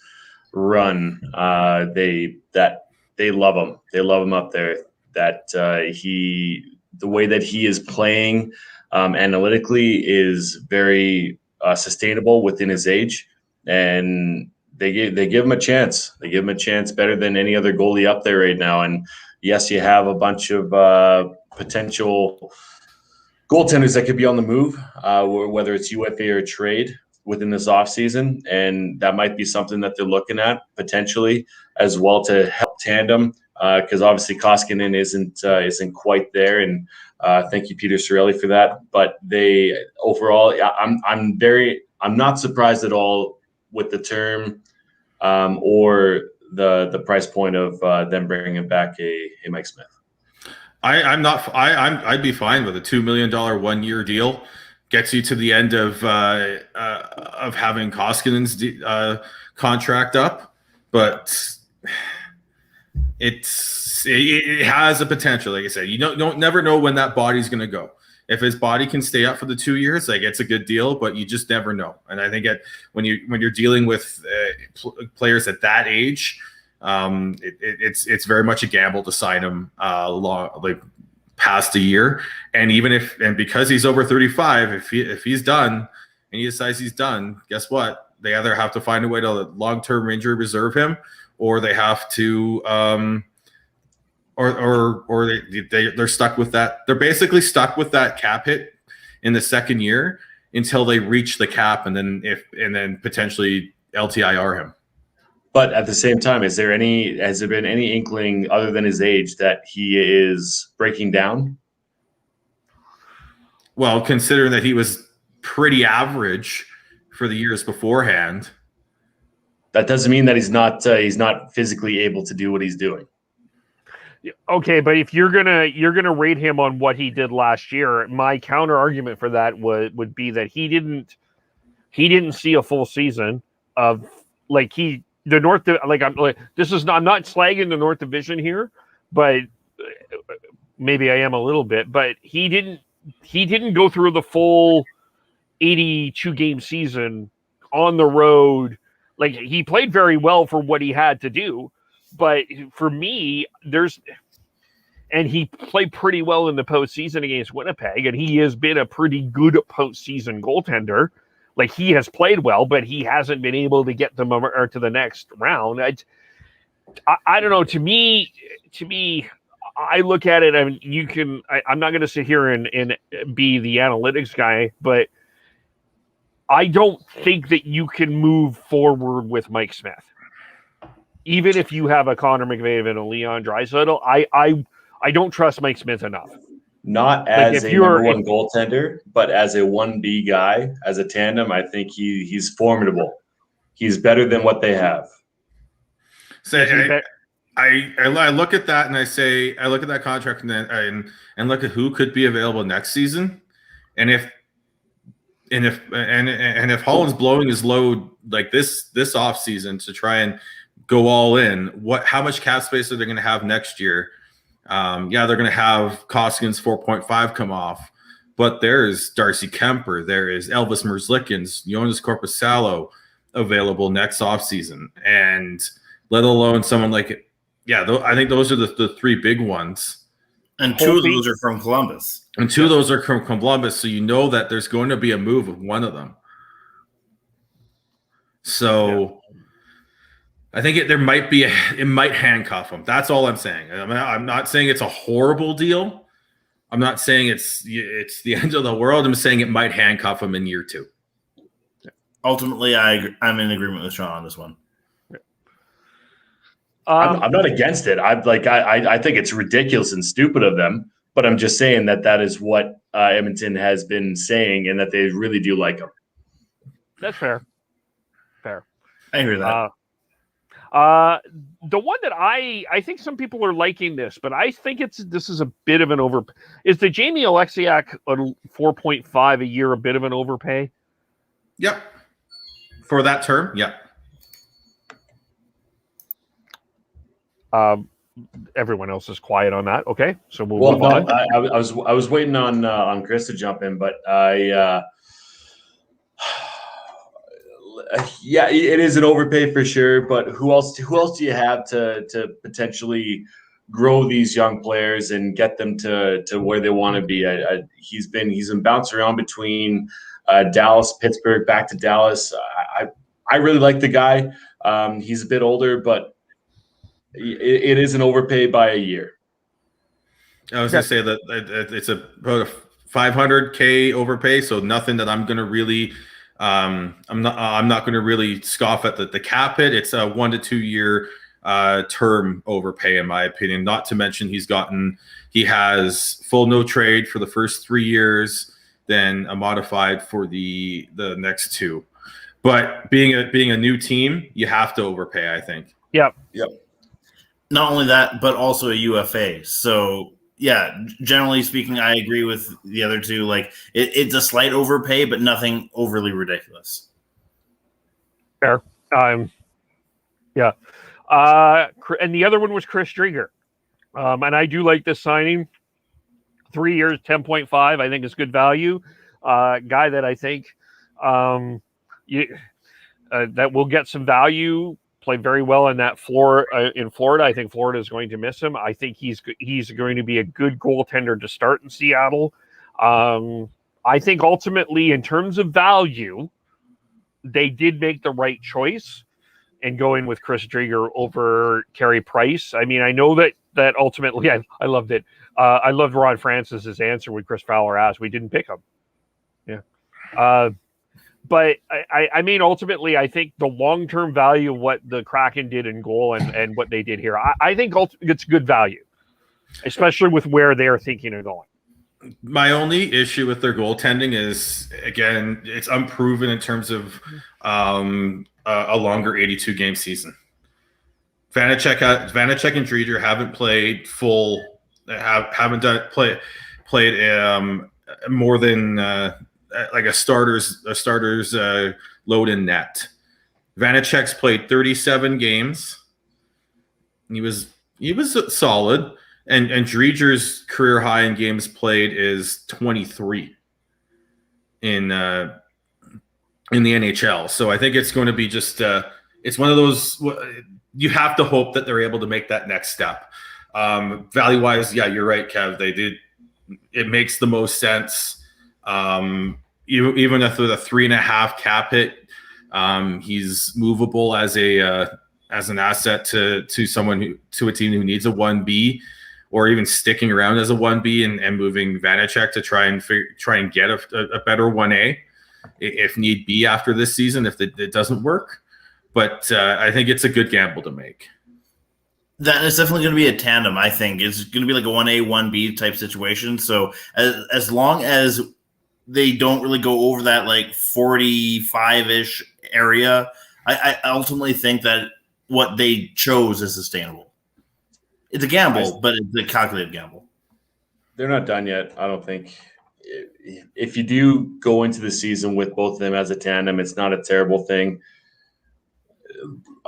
run, they love him. They love him up there. That the way that he is playing analytically is very sustainable within his age, and they give him a chance. They give him a chance better than any other goalie up there right now. And yes, you have a bunch of potential goaltenders that could be on the move, whether it's UFA or trade within this offseason, and that might be something that they're looking at potentially as well to help tandem, because obviously Koskinen isn't quite there, and thank you, Peter Cirelli, for that. But they overall, I'm not surprised at all with the term or the price point of them bringing back a Mike Smith. I'd be fine with a $2 million 1 year deal. Gets you to the end of having Koskinen's contract up, but it has a potential. Like I said, you don't never know when that body's going to go. If his body can stay up for the 2 years, like, it's a good deal, but you just never know. And I think when you're dealing with players at that age, it's very much a gamble to sign him past a year. And because he's over 35, if he's done and he decides he's done, guess what? They either have to find a way to long-term injury reserve him, or they have to they're stuck with that. They're basically stuck with that cap hit in the second year until they reach the cap, and then potentially LTIR him. But at the same time, has there been any inkling other than his age that he is breaking down? Well, considering that he was pretty average for the years beforehand, that doesn't mean that he's not physically able to do what he's doing. Okay, but if you're gonna rate him on what he did last year, my counter argument for that would be that he didn't see a full season of I'm not slagging the North Division here, but maybe I am a little bit. But he didn't go through the full 82 game season on the road. Like, he played very well for what he had to do, but for me, he played pretty well in the postseason against Winnipeg, and he has been a pretty good postseason goaltender. Like, he has played well, but he hasn't been able to get them to the next round. I don't know. To me, I look at it, and I'm not going to sit here and be the analytics guy, but I don't think that you can move forward with Mike Smith. Even if you have a Connor McDavid and a Leon Draisaitl, I don't trust Mike Smith enough. Not as a number one goaltender, but as a 1B guy, as a tandem, I think he's formidable. He's better than what they have. So I look at that and I look at that contract and look at who could be available next season, and And if Holland's blowing his load like this off season to try and go all in, how much cap space are they going to have next year? They're going to have Koskins 4.5 come off, but there's Darcy Kemper, there is Elvis Merzlikins, Jonas Korpisalo available next offseason, and let alone someone like I think those are the three big ones. And two of those are from Columbus. And two of those are from Columbus, so you know that there's going to be a move with one of them. So I think it might handcuff him. That's all I'm saying. I mean, I'm not saying it's a horrible deal. I'm not saying it's the end of the world. I'm saying it might handcuff him in year 2. Ultimately, I'm in agreement with Sean on this one. I'm not against it. I think it's ridiculous and stupid of them, but I'm just saying that is what Edmonton has been saying, and that they really do like him. That's fair. Fair. I hear that. The one that I think some people are liking this, but I think this is a bit of an is the Jamie Alexiak 4.5 a year a bit of an overpay? Yep. For that term, yep. Everyone else is quiet on that. Okay, so we'll move on. I was waiting on Chris to jump in, but it is an overpay for sure. But who else do you have to potentially grow these young players and get them to where they want to be? He's been bouncing around between Dallas, Pittsburgh, back to Dallas. I really like the guy. He's a bit older, but it is an overpay by a year. I was going to say that it's about a $500K overpay, so nothing that I'm going to really I'm not going to really scoff at the cap hit. It's a 1 to 2 year term overpay, in my opinion. Not to mention he has full no trade for the first 3 years, then a modified for the next 2. But being a new team, you have to overpay, I think. Yep. Not only that, but also a UFA. So, generally speaking, I agree with the other two. Like, it's a slight overpay, but nothing overly ridiculous. Fair. And the other one was Chris Strieger. And I do like this signing. 3 years, 10.5. I think is good value. Guy that I think that will get some value. Played very well in that floor in Florida. I think Florida is going to miss him. I think he's going to be a good goaltender to start in Seattle. I think ultimately, in terms of value, they did make the right choice in going with Chris Strieger over Carey Price. I mean, I know that ultimately, I loved it. I loved Ron Francis's answer when Chris Fowler asked. We didn't pick him. Yeah. But I mean, ultimately, I think the long-term value of what the Kraken did in goal and what they did here, I think it's good value, especially with where they're thinking of going. My only issue with their goaltending is, again, it's unproven in terms of a longer 82-game season. Vanacek and Strieger haven't played full, haven't played more than like a starter's load in net. Vanacek's played 37 games. He was solid, and Strieger's career high in games played is 23 in the NHL. So I think it's going to be just it's one of those, you have to hope that they're able to make that next step. Value wise, you're right, Kev. They did. It makes the most sense. Even if with a 3.5 cap hit, he's movable as an asset to a team who needs a 1B, or even sticking around as a 1B and moving Vanacek to try and get a better 1A if need be after this season if it doesn't work. But I think it's a good gamble to make. That is definitely going to be a tandem. I think it's going to be like a 1A, 1B type situation. So as long as they don't really go over that like 45-ish area, I ultimately think that what they chose is sustainable. It's a gamble, but it's a calculated gamble. They're not done yet, I don't think. if you do go into the season with both of them as a tandem, it's not a terrible thing.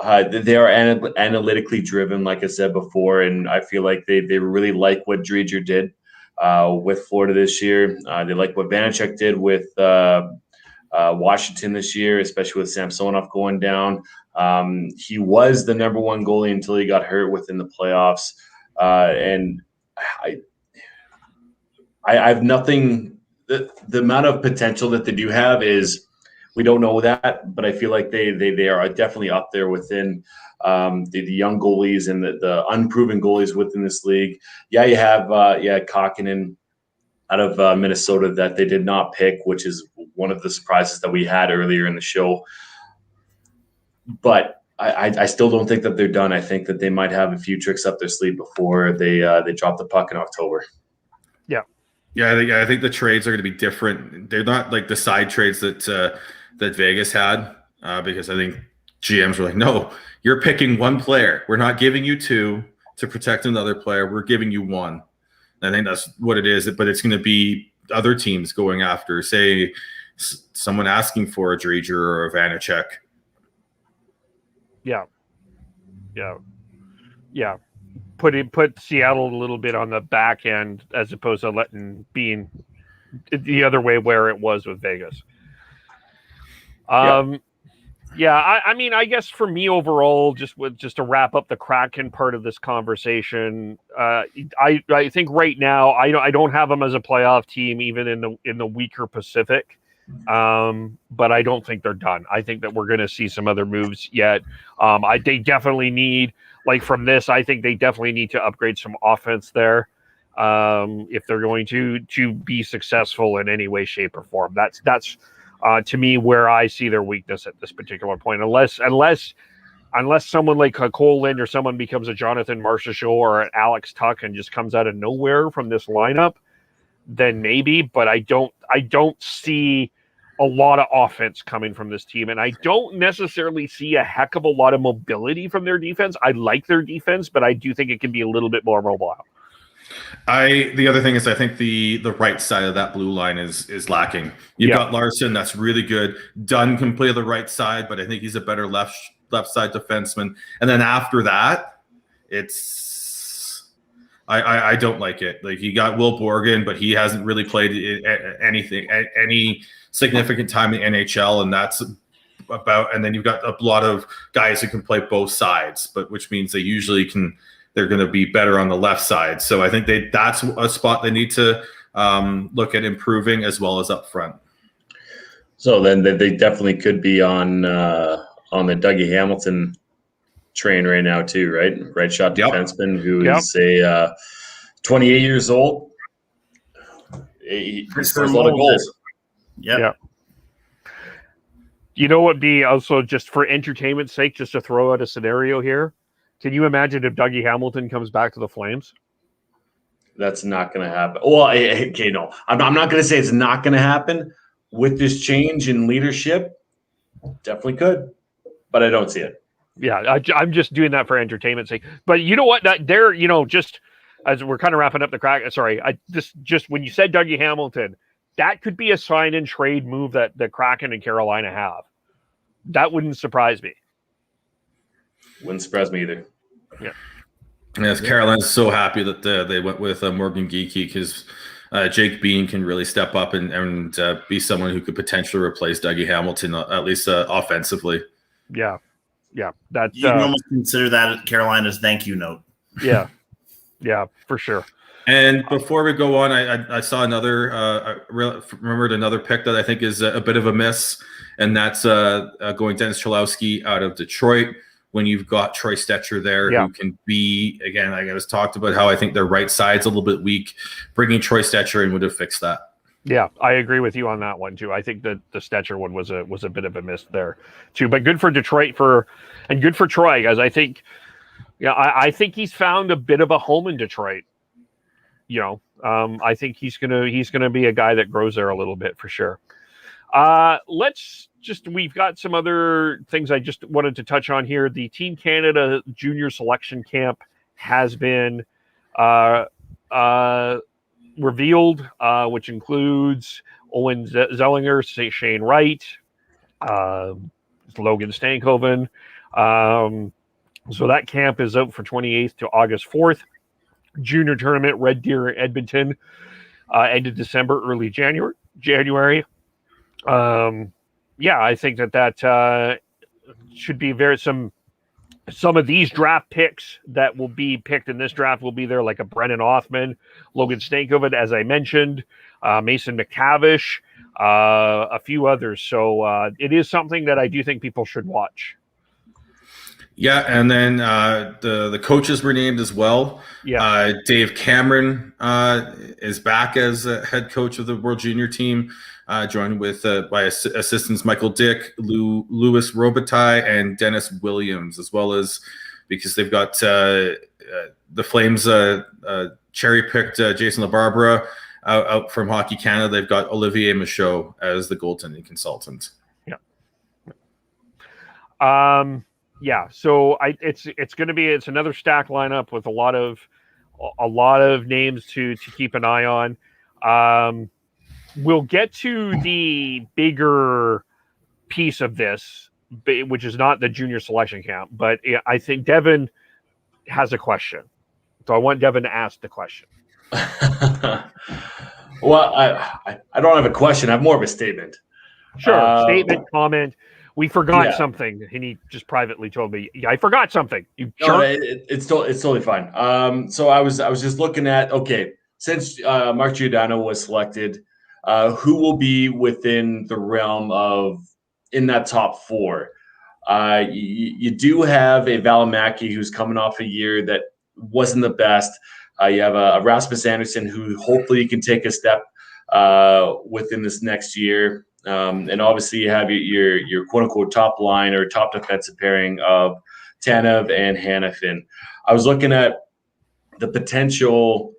They are analytically driven, like I said before, and I feel like they really like what Strieger did with Florida this year. They like what Vanacek did with Washington this year, especially with Samsonov going down. He was the number one goalie until he got hurt within the playoffs, and I have nothing. The amount of potential that they do have is, we don't know that, but I feel like they are definitely up there within the young goalies and the unproven goalies within this league. Yeah, you have Kakinen out of Minnesota that they did not pick, which is one of the surprises that we had earlier in the show. But I still don't think that they're done. I think that they might have a few tricks up their sleeve before they drop the puck in October. Yeah, I think the trades are going to be different. They're not like the side trades that Vegas had, because I think GMs were like, no, you're picking one player. We're not giving you two to protect another player. We're giving you one. I think that's what it is, but it's going to be other teams going after, say, someone asking for a Strieger or a Vanacek. Yeah. Put Seattle a little bit on the back end as opposed to being the other way where it was with Vegas. I mean, I guess for me overall, just to wrap up the Kraken part of this conversation, I think right now I don't have them as a playoff team, even in the weaker Pacific. But I don't think they're done. I think that we're going to see some other moves yet. They definitely need, like from this, I think they definitely need to upgrade some offense there. If they're going to be successful in any way, shape, or form. That's to me where I see their weakness at this particular point. Unless someone like a Cole Lind or someone becomes a Jonathan Marchessault or an Alex Tuck and just comes out of nowhere from this lineup, then maybe. But I don't see a lot of offense coming from this team, and I don't necessarily see a heck of a lot of mobility from their defense. I like their defense, but I do think it can be a little bit more mobile. The other thing is, I think the right side of that blue line is lacking. You've got Larson, that's really good. Dunn can play the right side, but I think he's a better left side defenseman. And then after that, I don't like it. Like, you got Will Borgen, but he hasn't really played any significant time in the NHL, and that's about. And then you've got a lot of guys who can play both sides, but which means they usually can. They're going to be better on the left side. So I think that's a spot they need to look at improving, as well as up front. So then they definitely could be on the Dougie Hamilton train right now too, right? Right shot defenseman who is 28 years old. He scores a lot of goals. Yeah. You know what would be also, just for entertainment's sake, just to throw out a scenario here? Can you imagine if Dougie Hamilton comes back to the Flames? That's not going to happen. Well, okay, no. I'm not going to say it's not going to happen. With this change in leadership, definitely could, but I don't see it. Yeah, I'm just doing that for entertainment's sake. But you know what? Just as we're kind of wrapping up the Kraken, just when you said Dougie Hamilton, that could be a sign and trade move that the Kraken and Carolina have. That wouldn't surprise me. Wouldn't surprise me either. Yeah. Yes, Carolina's so happy that they went with Morgan Geekie, because Jake Bean can really step up and be someone who could potentially replace Dougie Hamilton, at least offensively. Yeah. That's, you can almost consider that Carolina's thank you note. Yeah, for sure. And before we go on, I saw remembered another pick that I think is a bit of a miss, and that's going Dennis Chilowski out of Detroit. When you've got Troy Stetcher there, who can be, again, like I was talked about how I think their right side's a little bit weak. Bringing Troy Stetcher in would have fixed that. Yeah, I agree with you on that one too. I think that the Stetcher one was a bit of a miss there too. But good for Detroit and good for Troy, guys. I think, I think he's found a bit of a home in Detroit. I think he's gonna be a guy that grows there a little bit for sure. We've got some other things I just wanted to touch on here. The Team Canada Junior Selection Camp has been revealed, which includes Owen Zellinger, Shane Wright, Logan Stankoven. So that camp is out for 28th to August 4th. Junior tournament, Red Deer, Edmonton, end of December, early January. I think that should be some of these draft picks that will be picked in this draft will be there, like a Brennan Othman, Logan Stankoven, as I mentioned, Mason McTavish, a few others. So it is something that I do think people should watch. Yeah, and then the coaches were named as well. Yeah, Dave Cameron is back as head coach of the World Junior team, joined with by assistants Michael Dick, Louis Robitaille, and Dennis Williams, as well as because they've got the Flames cherry-picked Jason LaBarbera out from Hockey Canada. They've got Olivier Michaud as the goaltending consultant. Yeah. So it's going to be another stacked lineup with a lot of names to keep an eye on. We'll get to the bigger piece of this, which is not the junior selection camp, but I think Devin has a question, so I want Devin to ask the question. Well, I don't have a question. I have more of a statement. Sure, statement, comment. We forgot something, and he just privately told me, "I forgot something." It's totally fine. So I was just looking at since Mark Giordano was selected, who will be within the realm of in that top four? You do have a Valimaki who's coming off a year that wasn't the best. You have a Rasmus Anderson who hopefully can take a step within this next year. And obviously you have your quote unquote top line or top defensive pairing of Tanev and Hanifin. I was looking at the potential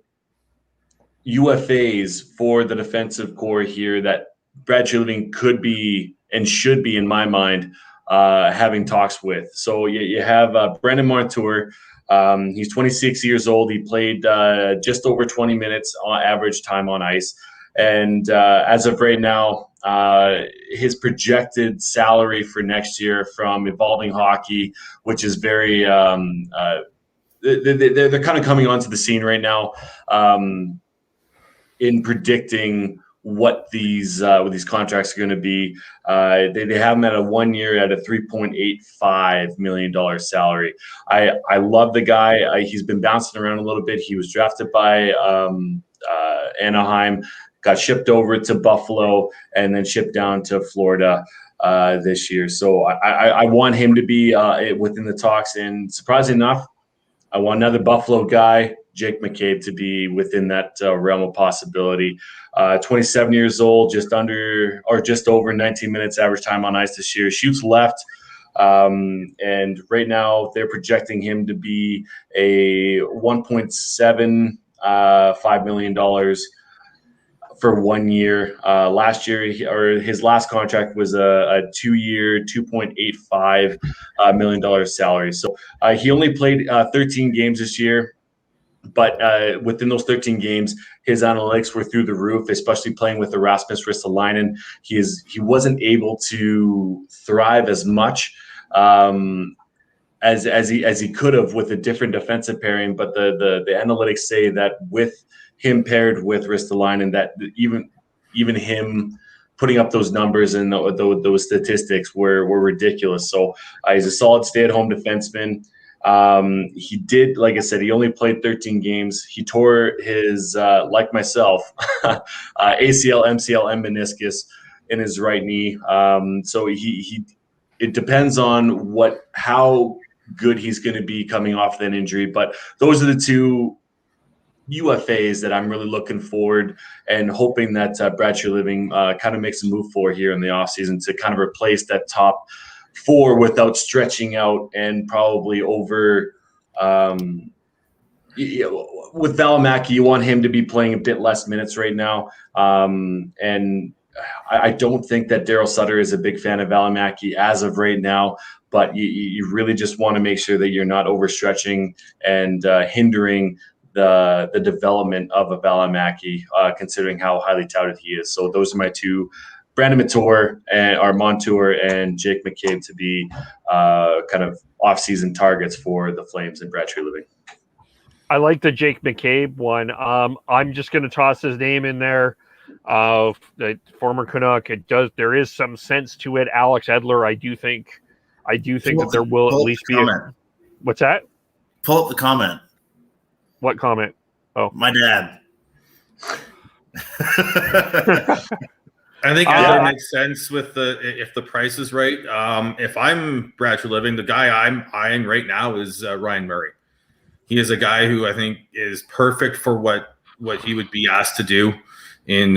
UFAs for the defensive core here that Brad Treliving could be and should be, in my mind, having talks with. So you have Brendan Martur. He's 26 years old. He played just over 20 minutes on average time on ice. And as of right now, his projected salary for next year from Evolving Hockey, which is very they're kind of coming onto the scene right now in predicting what these contracts are going to be. They have him at a 1 year at a $3.85 million salary. I love the guy. He's been bouncing around a little bit. He was drafted by Anaheim, got shipped over to Buffalo, and then shipped down to Florida this year. So I want him to be within the talks. And surprisingly enough, I want another Buffalo guy, Jake McCabe, to be within that realm of possibility. 27 years old, just over 19 minutes average time on ice this year. Shoots left. And right now they're projecting him to be a $1.75 million for 1 year. Last year, his last contract was a 2 year, $2.85 million salary. So he only played 13 games this year, but within those 13 games, his analytics were through the roof, especially playing with Rasmus Ristolainen. He wasn't able to thrive as much as he could have with a different defensive pairing. But the analytics say that with him paired with Ristolainen, that even him putting up those numbers and those statistics were ridiculous. So he's a solid stay-at-home defenseman. He did, like I said, he only played 13 games. He tore his, like myself, ACL, MCL, and meniscus in his right knee. So it depends on how good he's going to be coming off that injury. But those are the two UFAs that I'm really looking forward and hoping that Brad Treliving kind of makes a move for here in the offseason to kind of replace that top four without stretching out and probably over with Valimaki, you want him to be playing a bit less minutes right now. And I don't think that Daryl Sutter is a big fan of Valimaki as of right now, but you really just want to make sure that you're not overstretching and hindering the development of a Valimaki, considering how highly touted he is. So those are my two, Brandon Montour and Jake McCabe, to be kind of off-season targets for the Flames and Braintree Living. I like the Jake McCabe one. I'm just going to toss his name in there. The former Canuck. There is some sense to it. Alex Edler. I do think that there will at least be. What's that? Pull up the comment. What comment? Oh, my dad. I think Edler makes sense with if the price is right. If I'm Braintree Living, the guy I'm eyeing right now is Ryan Murray. He is a guy who I think is perfect for what he would be asked to do in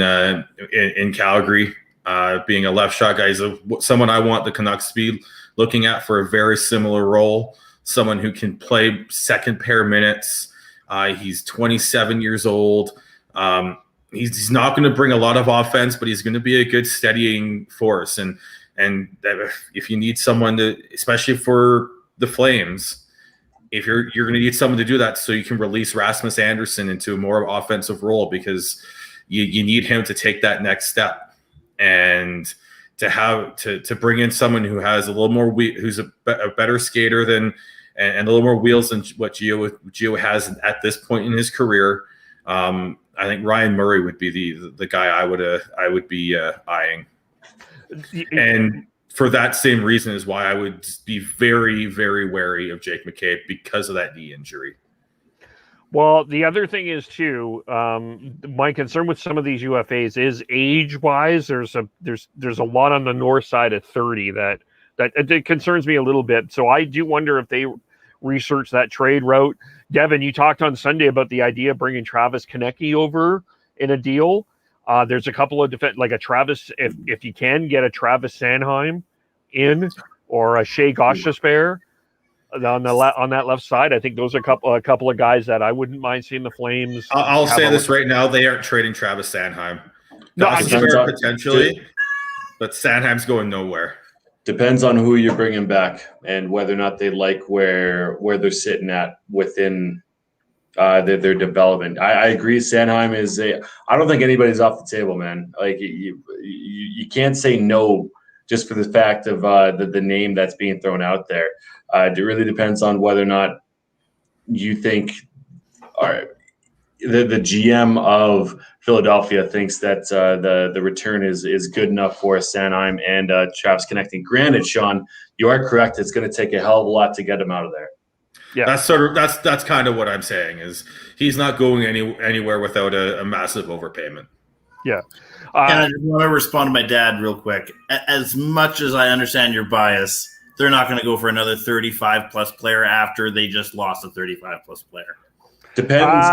Calgary. Being a left shot guy, he's someone I want the Canucks to be looking at for a very similar role. Someone who can play second pair minutes. He's 27 years old. He's not going to bring a lot of offense, but he's going to be a good steadying force. And if you need someone to, especially for the Flames, if you're going to need someone to do that, so you can release Rasmus Andersson into a more offensive role, because you need him to take that next step, and to bring in someone who has a little more who's a better skater and a little more wheels than what Gio has at this point in his career. I think Ryan Murray would be the guy I would be eyeing, and for that same reason is why I would be very, very wary of Jake McCabe, because of that knee injury. Well, the other thing is too, my concern with some of these UFAs is age-wise. There's a lot on the north side of 30 that it concerns me a little bit. So I do wonder if they research that trade route. Devin, you talked on Sunday about the idea of bringing Travis Konecny over in a deal. There's a couple of like a Travis, if you can get a Travis Sanheim in, or a Shea Gostisbehere on that left side. I think those are a couple of guys that I wouldn't mind seeing the Flames. I'll say this right now: they aren't trading Travis Sanheim. Gostisbehere potentially, but Sanheim's going nowhere. Depends on who you're bringing back and whether or not they like where they're sitting at within their development. I agree. Sanheim is I don't think anybody's off the table, man. Like you can't say no just for the fact of the name that's being thrown out there. It really depends on whether or not you think the GM of Philadelphia thinks that the return is good enough for Sanheim and Travis Konecny. Granted, Sean, you are correct. It's going to take a hell of a lot to get him out of there. Yeah, that's kind of what I'm saying, is he's not going anywhere without a massive overpayment. Yeah. And I just want to respond to my dad real quick. As much as I understand your bias, they're not going to go for another 35-plus player after they just lost a 35-plus player. Depends.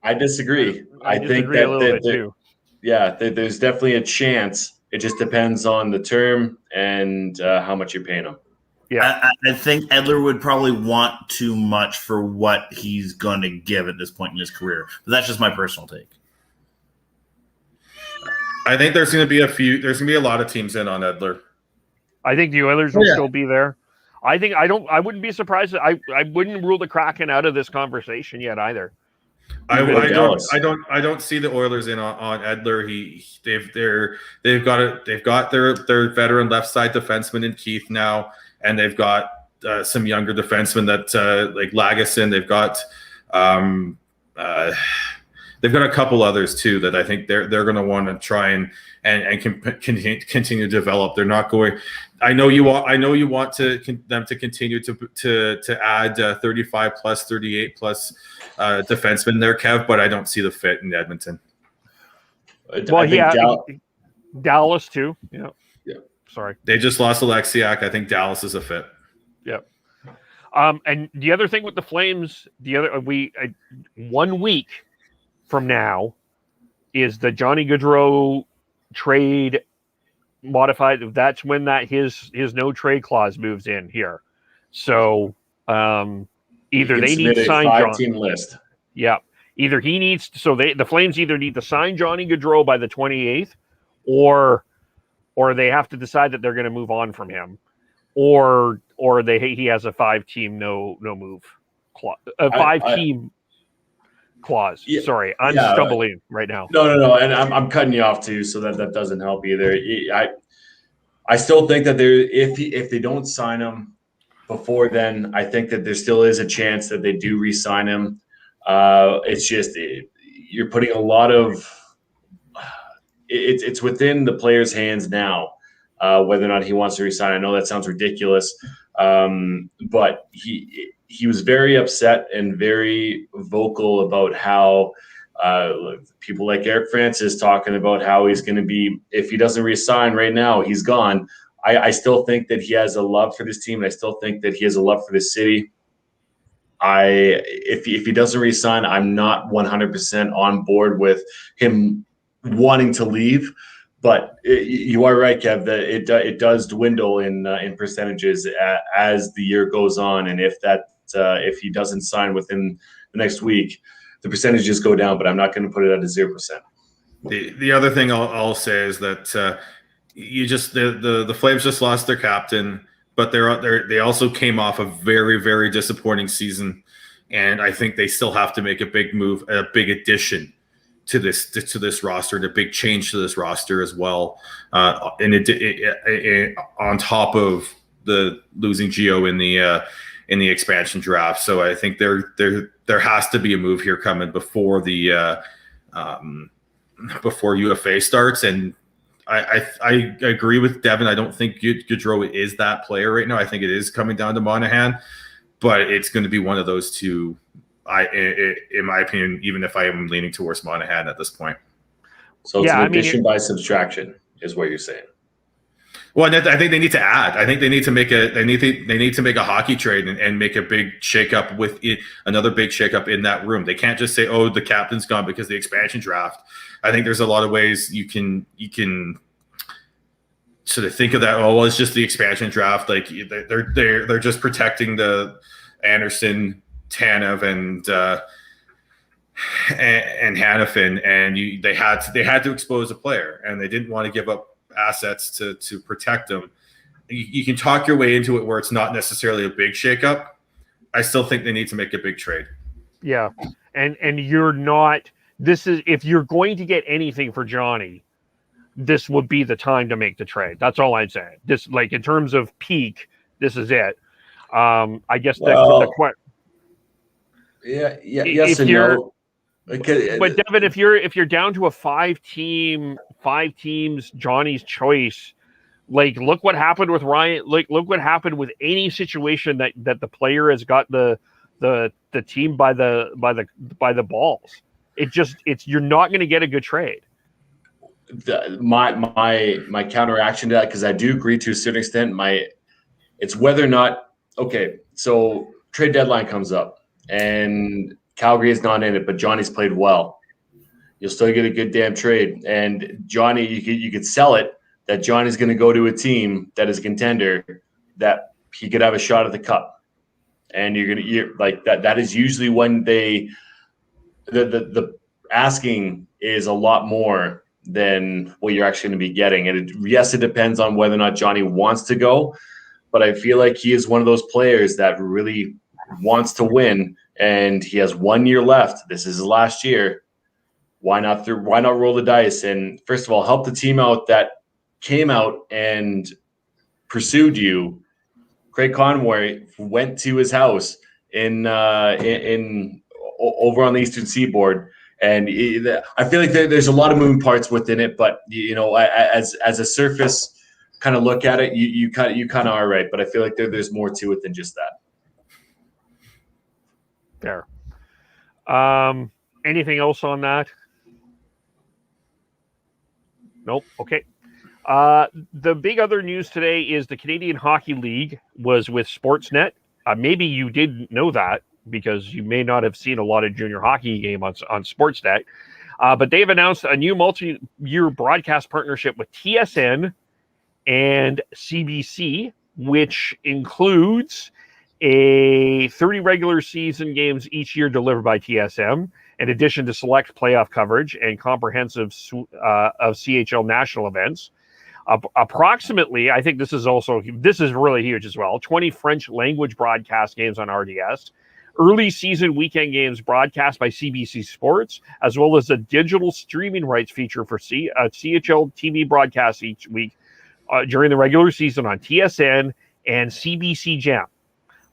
I disagree. I think disagree a little bit too. Yeah, there's definitely a chance. It just depends on the term and how much you're paying him. Yeah, I think Edler would probably want too much for what he's going to give at this point in his career. But that's just my personal take. I think there's going to be a lot of teams in on Edler. I think the Oilers will still be there. I wouldn't be surprised. I wouldn't rule the Kraken out of this conversation yet either. I don't see the Oilers in on Edler. They've got their veteran left side defenseman in Keith now, and they've got some younger defensemen that like Lagesson. They've got a couple others too that I think they're going to want to try and continue to develop. They're not going. I know you want them to continue to add 35 plus 38 plus defensemen there, Kev, but I don't see the fit in Edmonton. Well, Dallas too. Yeah. Sorry, they just lost Alexiak. I think Dallas is a fit. Yep. And the other thing with the Flames, 1 week from now is the Johnny Gaudreau trade modified. That's when his no trade clause moves in here. So either they need to sign 5-team list. Yeah. Either he needs the Flames either need to sign Johnny Gaudreau by the 28th, or they have to decide that they're going to move on from him, or he has a 5-team no move clause. A 5-team. clause. Yeah, Sorry, I'm yeah. stumbling right now. No, and I'm cutting you off too, so that doesn't help either. I still think that if they don't sign him before then, I think that there still is a chance that they do re-sign him. It's just you're putting a lot of it's within the player's hands now whether or not he wants to resign. I know that sounds ridiculous, but he was very upset and very vocal about how people like Eric Francis talking about how he's going to be, if he doesn't resign right now, he's gone. I still think that he has a love for this team, and I still think that he has a love for this city. If he doesn't resign, I'm not 100% on board with him wanting to leave. But you are right, Kev, that it does dwindle in percentages as the year goes on, and if he doesn't sign within the next week, the percentages go down. But I'm not going to put it at a 0%. The other thing I'll say is that the Flames just lost their captain, but they also came off a very, very disappointing season, and I think they still have to make a big move, a big addition to this roster, and a big change to this roster as well. And on top of the losing Gio in the expansion draft, so I think there has to be a move here coming before the before UFA starts. And I agree with Devin. I don't think Gaudreau is that player right now. I think it is coming down to Monahan, but it's going to be one of those two. In my opinion, even if I am leaning towards Monahan at this point. So it's an addition by subtraction, is what you're saying. Well, I think they need to add. I think they need to make a hockey trade and make a big shakeup with it, another big shakeup in that room. They can't just say, "Oh, the captain's gone because of the expansion draft." I think there's a lot of ways you can sort of think of that. Oh, well, it's just the expansion draft. Like they're just protecting the Anderson, Tanev, and Hannafin, and they had to expose a player, and they didn't want to give up assets to protect them. You can talk your way into it where it's not necessarily a big shakeup. I still think they need to make a big trade. Yeah, and you're not. This is, if you're going to get anything for Johnny, this would be the time to make the trade. That's all I'm saying. This, like, in terms of peak, this is it. I guess the question. Yes and no. Okay. But Devin, if you're down to a five teams Johnny's choice, like, look what happened with Ryan. Like, look what happened with any situation that the player has got the team by the balls. You're not going to get a good trade. My counteraction to that, because I do agree to a certain extent. It's whether or not, okay, so trade deadline comes up. And Calgary is not in it, but Johnny's played well. You'll still get a good damn trade. And Johnny, you could sell it that Johnny's going to go to a team that is a contender, that he could have a shot at the cup. And you're like that. That is usually when the asking is a lot more than what you're actually going to be getting. And yes, it depends on whether or not Johnny wants to go, but I feel like he is one of those players that really wants to win, and he has 1 year left. This is his last year. Why not roll the dice? And first of all, help the team out that came out and pursued you. Craig Conroy went to his house in over on the Eastern Seaboard, and I feel like there's a lot of moving parts within it. But as a surface kind of look at it, you kind of are right. But I feel like there's more to it than just that. There. Anything else on that? Nope. Okay. The big other news today is the Canadian Hockey League was with Sportsnet. Maybe you didn't know that because you may not have seen a lot of junior hockey game on Sportsnet. But they've announced a new multi-year broadcast partnership with TSN and CBC, which includes a 30 regular season games each year delivered by TSM, in addition to select playoff coverage and comprehensive of CHL national events. Approximately, I think this is really huge as well, 20 French language broadcast games on RDS, early season weekend games broadcast by CBC Sports, as well as a digital streaming rights feature for CHL TV broadcasts each week during the regular season on TSN and CBC Gem.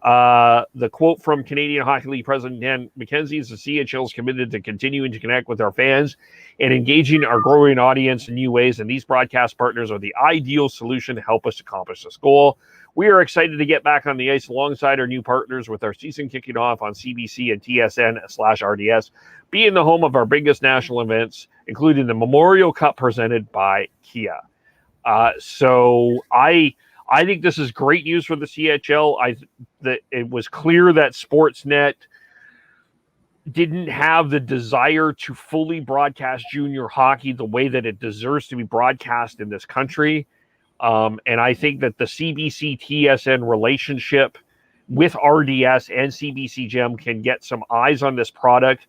The quote from Canadian Hockey League President Dan McKenzie is the CHL is committed to continuing to connect with our fans and engaging our growing audience in new ways, and these broadcast partners are the ideal solution to help us accomplish this goal. We are excited to get back on the ice alongside our new partners with our season kicking off on CBC and TSN/RDS, being the home of our biggest national events, including the Memorial Cup presented by Kia. So I think this is great news for the CHL. That it was clear that Sportsnet didn't have the desire to fully broadcast junior hockey the way that it deserves to be broadcast in this country. And I think that the CBC TSN relationship with RDS and CBC Gem can get some eyes on this product.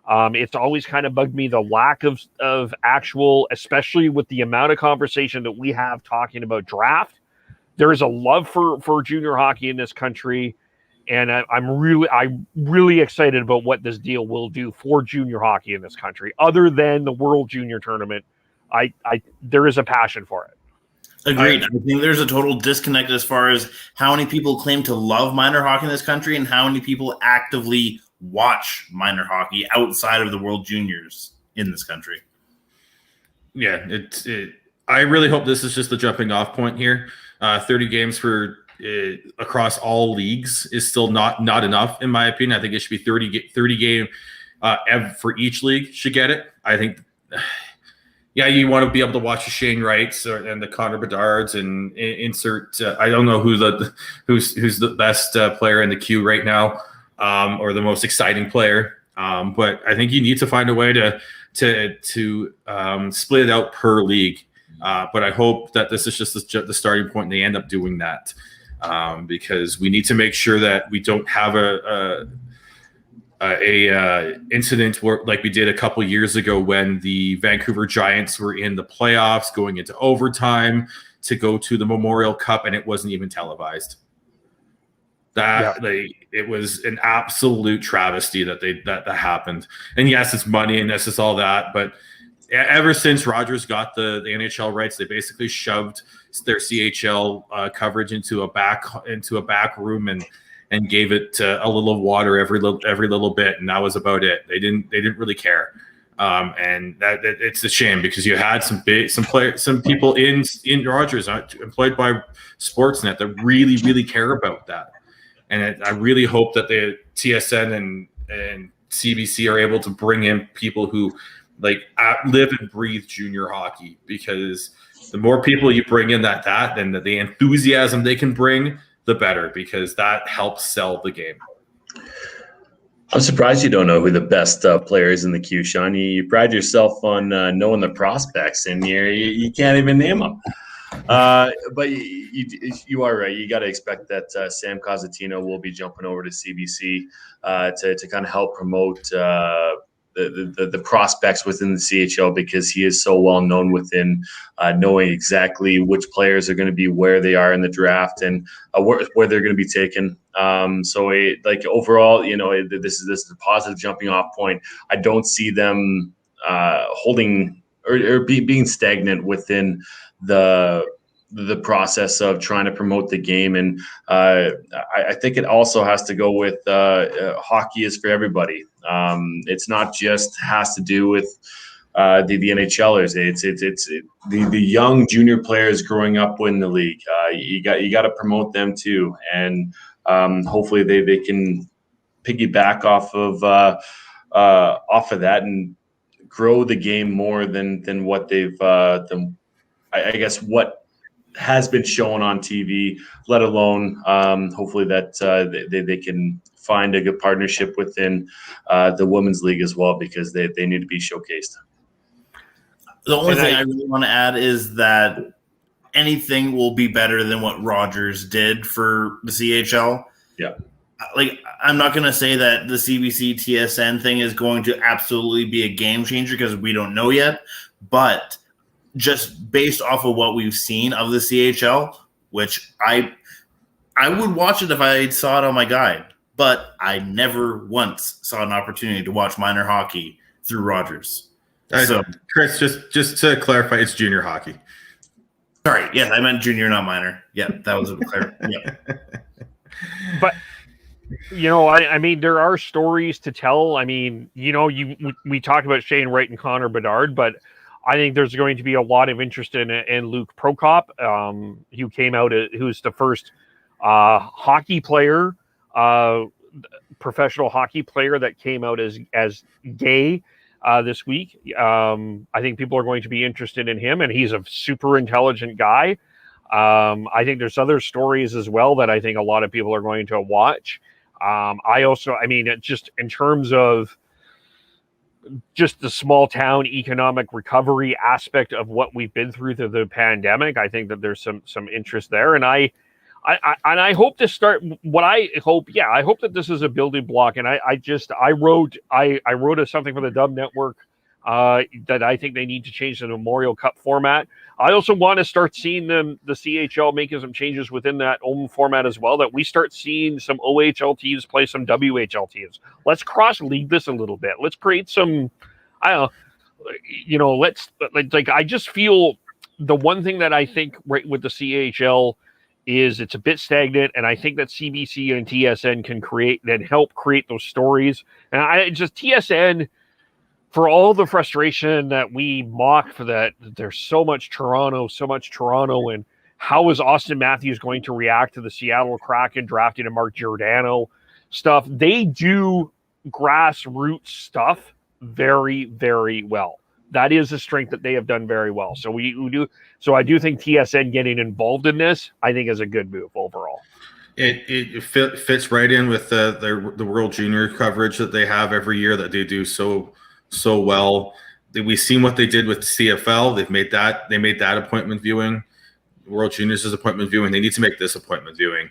It's always kind of bugged me, the lack of actual, especially with the amount of conversation that we have talking about draft. There is a love for junior hockey in this country, and I'm really excited about what this deal will do for junior hockey in this country. Other than the World Junior Tournament, there is a passion for it. Agreed. I think there's a total disconnect as far as how many people claim to love minor hockey in this country and how many people actively watch minor hockey outside of the World Juniors in this country. Yeah, I really hope this is just the jumping off point here. 30 games for across all leagues is still not enough, in my opinion. I think it should be 30 game for each league should get it. I think, yeah, you want to be able to watch the Shane Wrights and the Connor Bedards and insert. I don't know who's the best player in the queue right now, or the most exciting player. But I think you need to find a way to split it out per league. But I hope that this is just the starting point and they end up doing that, because we need to make sure that we don't have a incident where, like we did a couple years ago when the Vancouver Giants were in the playoffs going into overtime to go to the Memorial Cup and it wasn't even televised. It was an absolute travesty that happened. And yes, it's money and this is all that, but ever since Rogers got the NHL rights, they basically shoved their CHL coverage into a back room and gave it a little water every little bit, and that was about it. They didn't really care, and that it's a shame because you had some people in Rogers employed by Sportsnet that really care about that, and I really hope that the TSN and CBC are able to bring in people who live and breathe junior hockey, because the more people you bring in then the enthusiasm they can bring, the better, because that helps sell the game. I'm surprised you don't know who the best player is in the queue, Sean. You pride yourself on knowing the prospects, and you can't even name them. But you are right. You got to expect that Sam Cosentino will be jumping over to CBC to kind of help promote the prospects within the CHL, because he is so well known within knowing exactly which players are going to be where they are in the draft and where they're going to be taken. So overall, this is a positive jumping off point. I don't see them holding or being stagnant within the process of trying to promote the game. And I think it also has to go with hockey is for everybody. It's not just has to do with the NHLers. It's the young junior players growing up in the league. You got to promote them too, and hopefully they can piggyback off of that and grow the game more than what they've I guess what has been shown on TV, let alone hopefully that they can find a good partnership within the women's league as well, because they need to be showcased. The only thing I really want to add is that anything will be better than what Rogers did for the CHL. Yeah. I'm not going to say that the CBC TSN thing is going to absolutely be a game changer, because we don't know yet, but just based off of what we've seen of the CHL, which I would watch it if I saw it on my guide. but I never once saw an opportunity to watch minor hockey through Rogers. So, Chris, just to clarify, it's junior hockey. sorry, yeah, I meant junior, not minor. Yeah, that was a clear. Yeah. But I mean, there are stories to tell. I mean, we talked about Shane Wright and Connor Bedard, but I think there's going to be a lot of interest in Luke Prokop, who came out, who's the first hockey player, professional hockey player that came out as gay this week. I think people are going to be interested in him, and he's a super intelligent guy. I think there's other stories as well that I think a lot of people are going to watch. Just in terms of just the small town economic recovery aspect of what we've been through the pandemic, I think that there's some interest there. And I hope to start I hope that this is a building block. And I wrote something for the Dub Network that I think they need to change the Memorial Cup format. I also want to start seeing the CHL making some changes within that own format as well, that we start seeing some OHL teams play some WHL teams. Let's cross-league this a little bit. Let's create some, I just feel the one thing that I think right with the CHL is it's a bit stagnant, and I think that CBC and TSN can help create those stories. And TSN, for all the frustration that we mock for that, there's so much Toronto, and how is Austin Matthews going to react to the Seattle Kraken drafting a Mark Giordano stuff? They do grassroots stuff very, very well. That is a strength that they have done very well. So we do. So I do think TSN getting involved in this, I think, is a good move overall. It fits right in with the World Junior coverage that they have every year that they do so well. We've seen what they did with CFL. They made that appointment viewing. World Juniors is appointment viewing. They need to make this appointment viewing.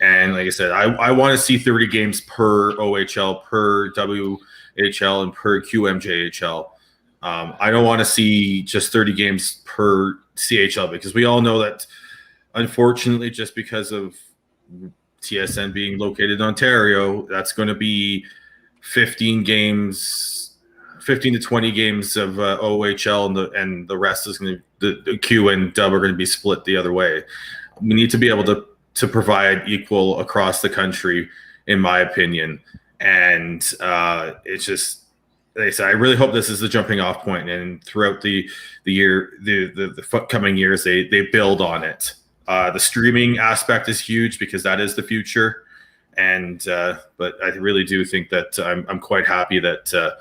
And like I said, I want to see 30 games per OHL, per WHL, and per QMJHL. I don't want to see just 30 games per CHL, because we all know that, unfortunately, just because of TSN being located in Ontario, that's going to be 15 to 20 games of OHL, and the rest is going to the Q and Dub are going to be split the other way. We need to be able to provide equal across the country, in my opinion. And it's just, like I said, I really hope this is the jumping off point, and throughout the coming years, they build on it. The streaming aspect is huge, because that is the future. And but I really do think that I'm quite happy that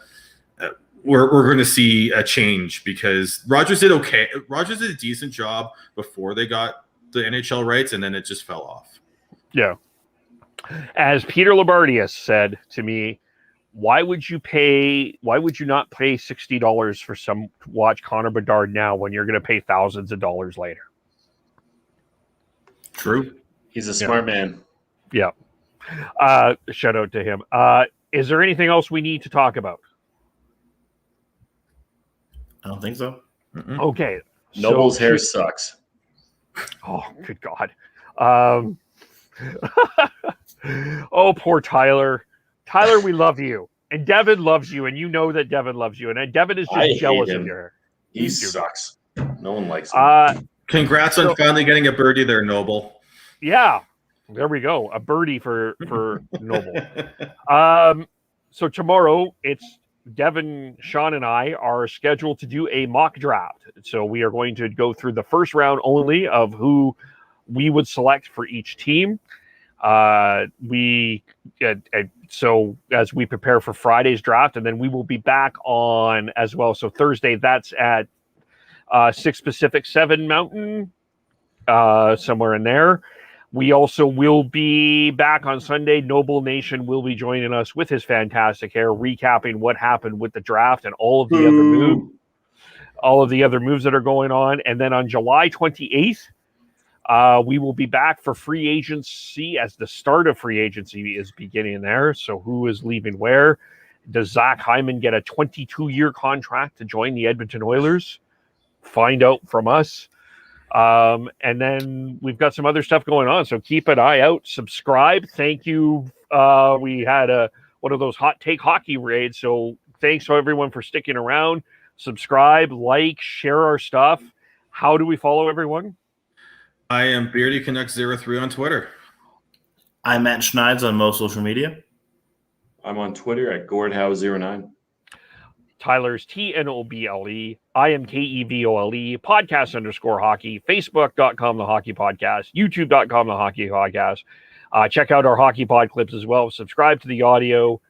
we're going to see a change, because Rogers did okay. Rogers did a decent job before they got the NHL rights, and then it just fell off. Yeah. As Peter Labardius said to me, why would you not pay $60 for to watch Connor Bedard now when you're going to pay thousands of dollars later? True. He's a smart man. Yeah. Shout out to him. Is there anything else we need to talk about? I don't think so. Mm-mm. Okay. Noble's hair sucks. Oh, good God. Oh, poor Tyler. Tyler, we love you. And Devin loves you, and you know that Devin loves you. And Devin is just jealous of your hair. He sucks. No one likes him. Congrats on finally getting a birdie there, Noble. Yeah. There we go. A birdie for Noble. So tomorrow, it's Devin, Sean, and I are scheduled to do a mock draft. So we are going to go through the first round only of who we would select for each team. So as we prepare for Friday's draft, and then we will be back on as well. So Thursday, that's at 6 Pacific, 7 Mountain, somewhere in there. We also will be back on Sunday. Noble Nation will be joining us with his fantastic hair, recapping what happened with the draft and all of the other moves that are going on. And then on July 28th, we will be back for free agency, as the start of free agency is beginning there. So who is leaving where? Does Zach Hyman get a 22-year contract to join the Edmonton Oilers? Find out from us. And then we've got some other stuff going on. So keep an eye out. Subscribe. Thank you, We had one of those hot take hockey raids. So thanks to everyone for sticking around. Subscribe, like, share our stuff. How do we follow everyone? I am BeardyConnect03 on Twitter. I'm Matt Schneids on most social media. I'm on Twitter at Gordhowe09. Tyler's TNOBLE. I am KEVOLE. Podcast_hockey. Facebook.com, The Hockey Podcast. YouTube.com, The Hockey Podcast. Check out our Hockey Pod clips as well. Subscribe to the audio.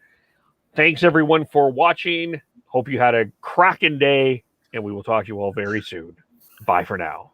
Thanks, everyone, for watching. Hope you had a cracking day, and we will talk to you all very soon. Bye for now.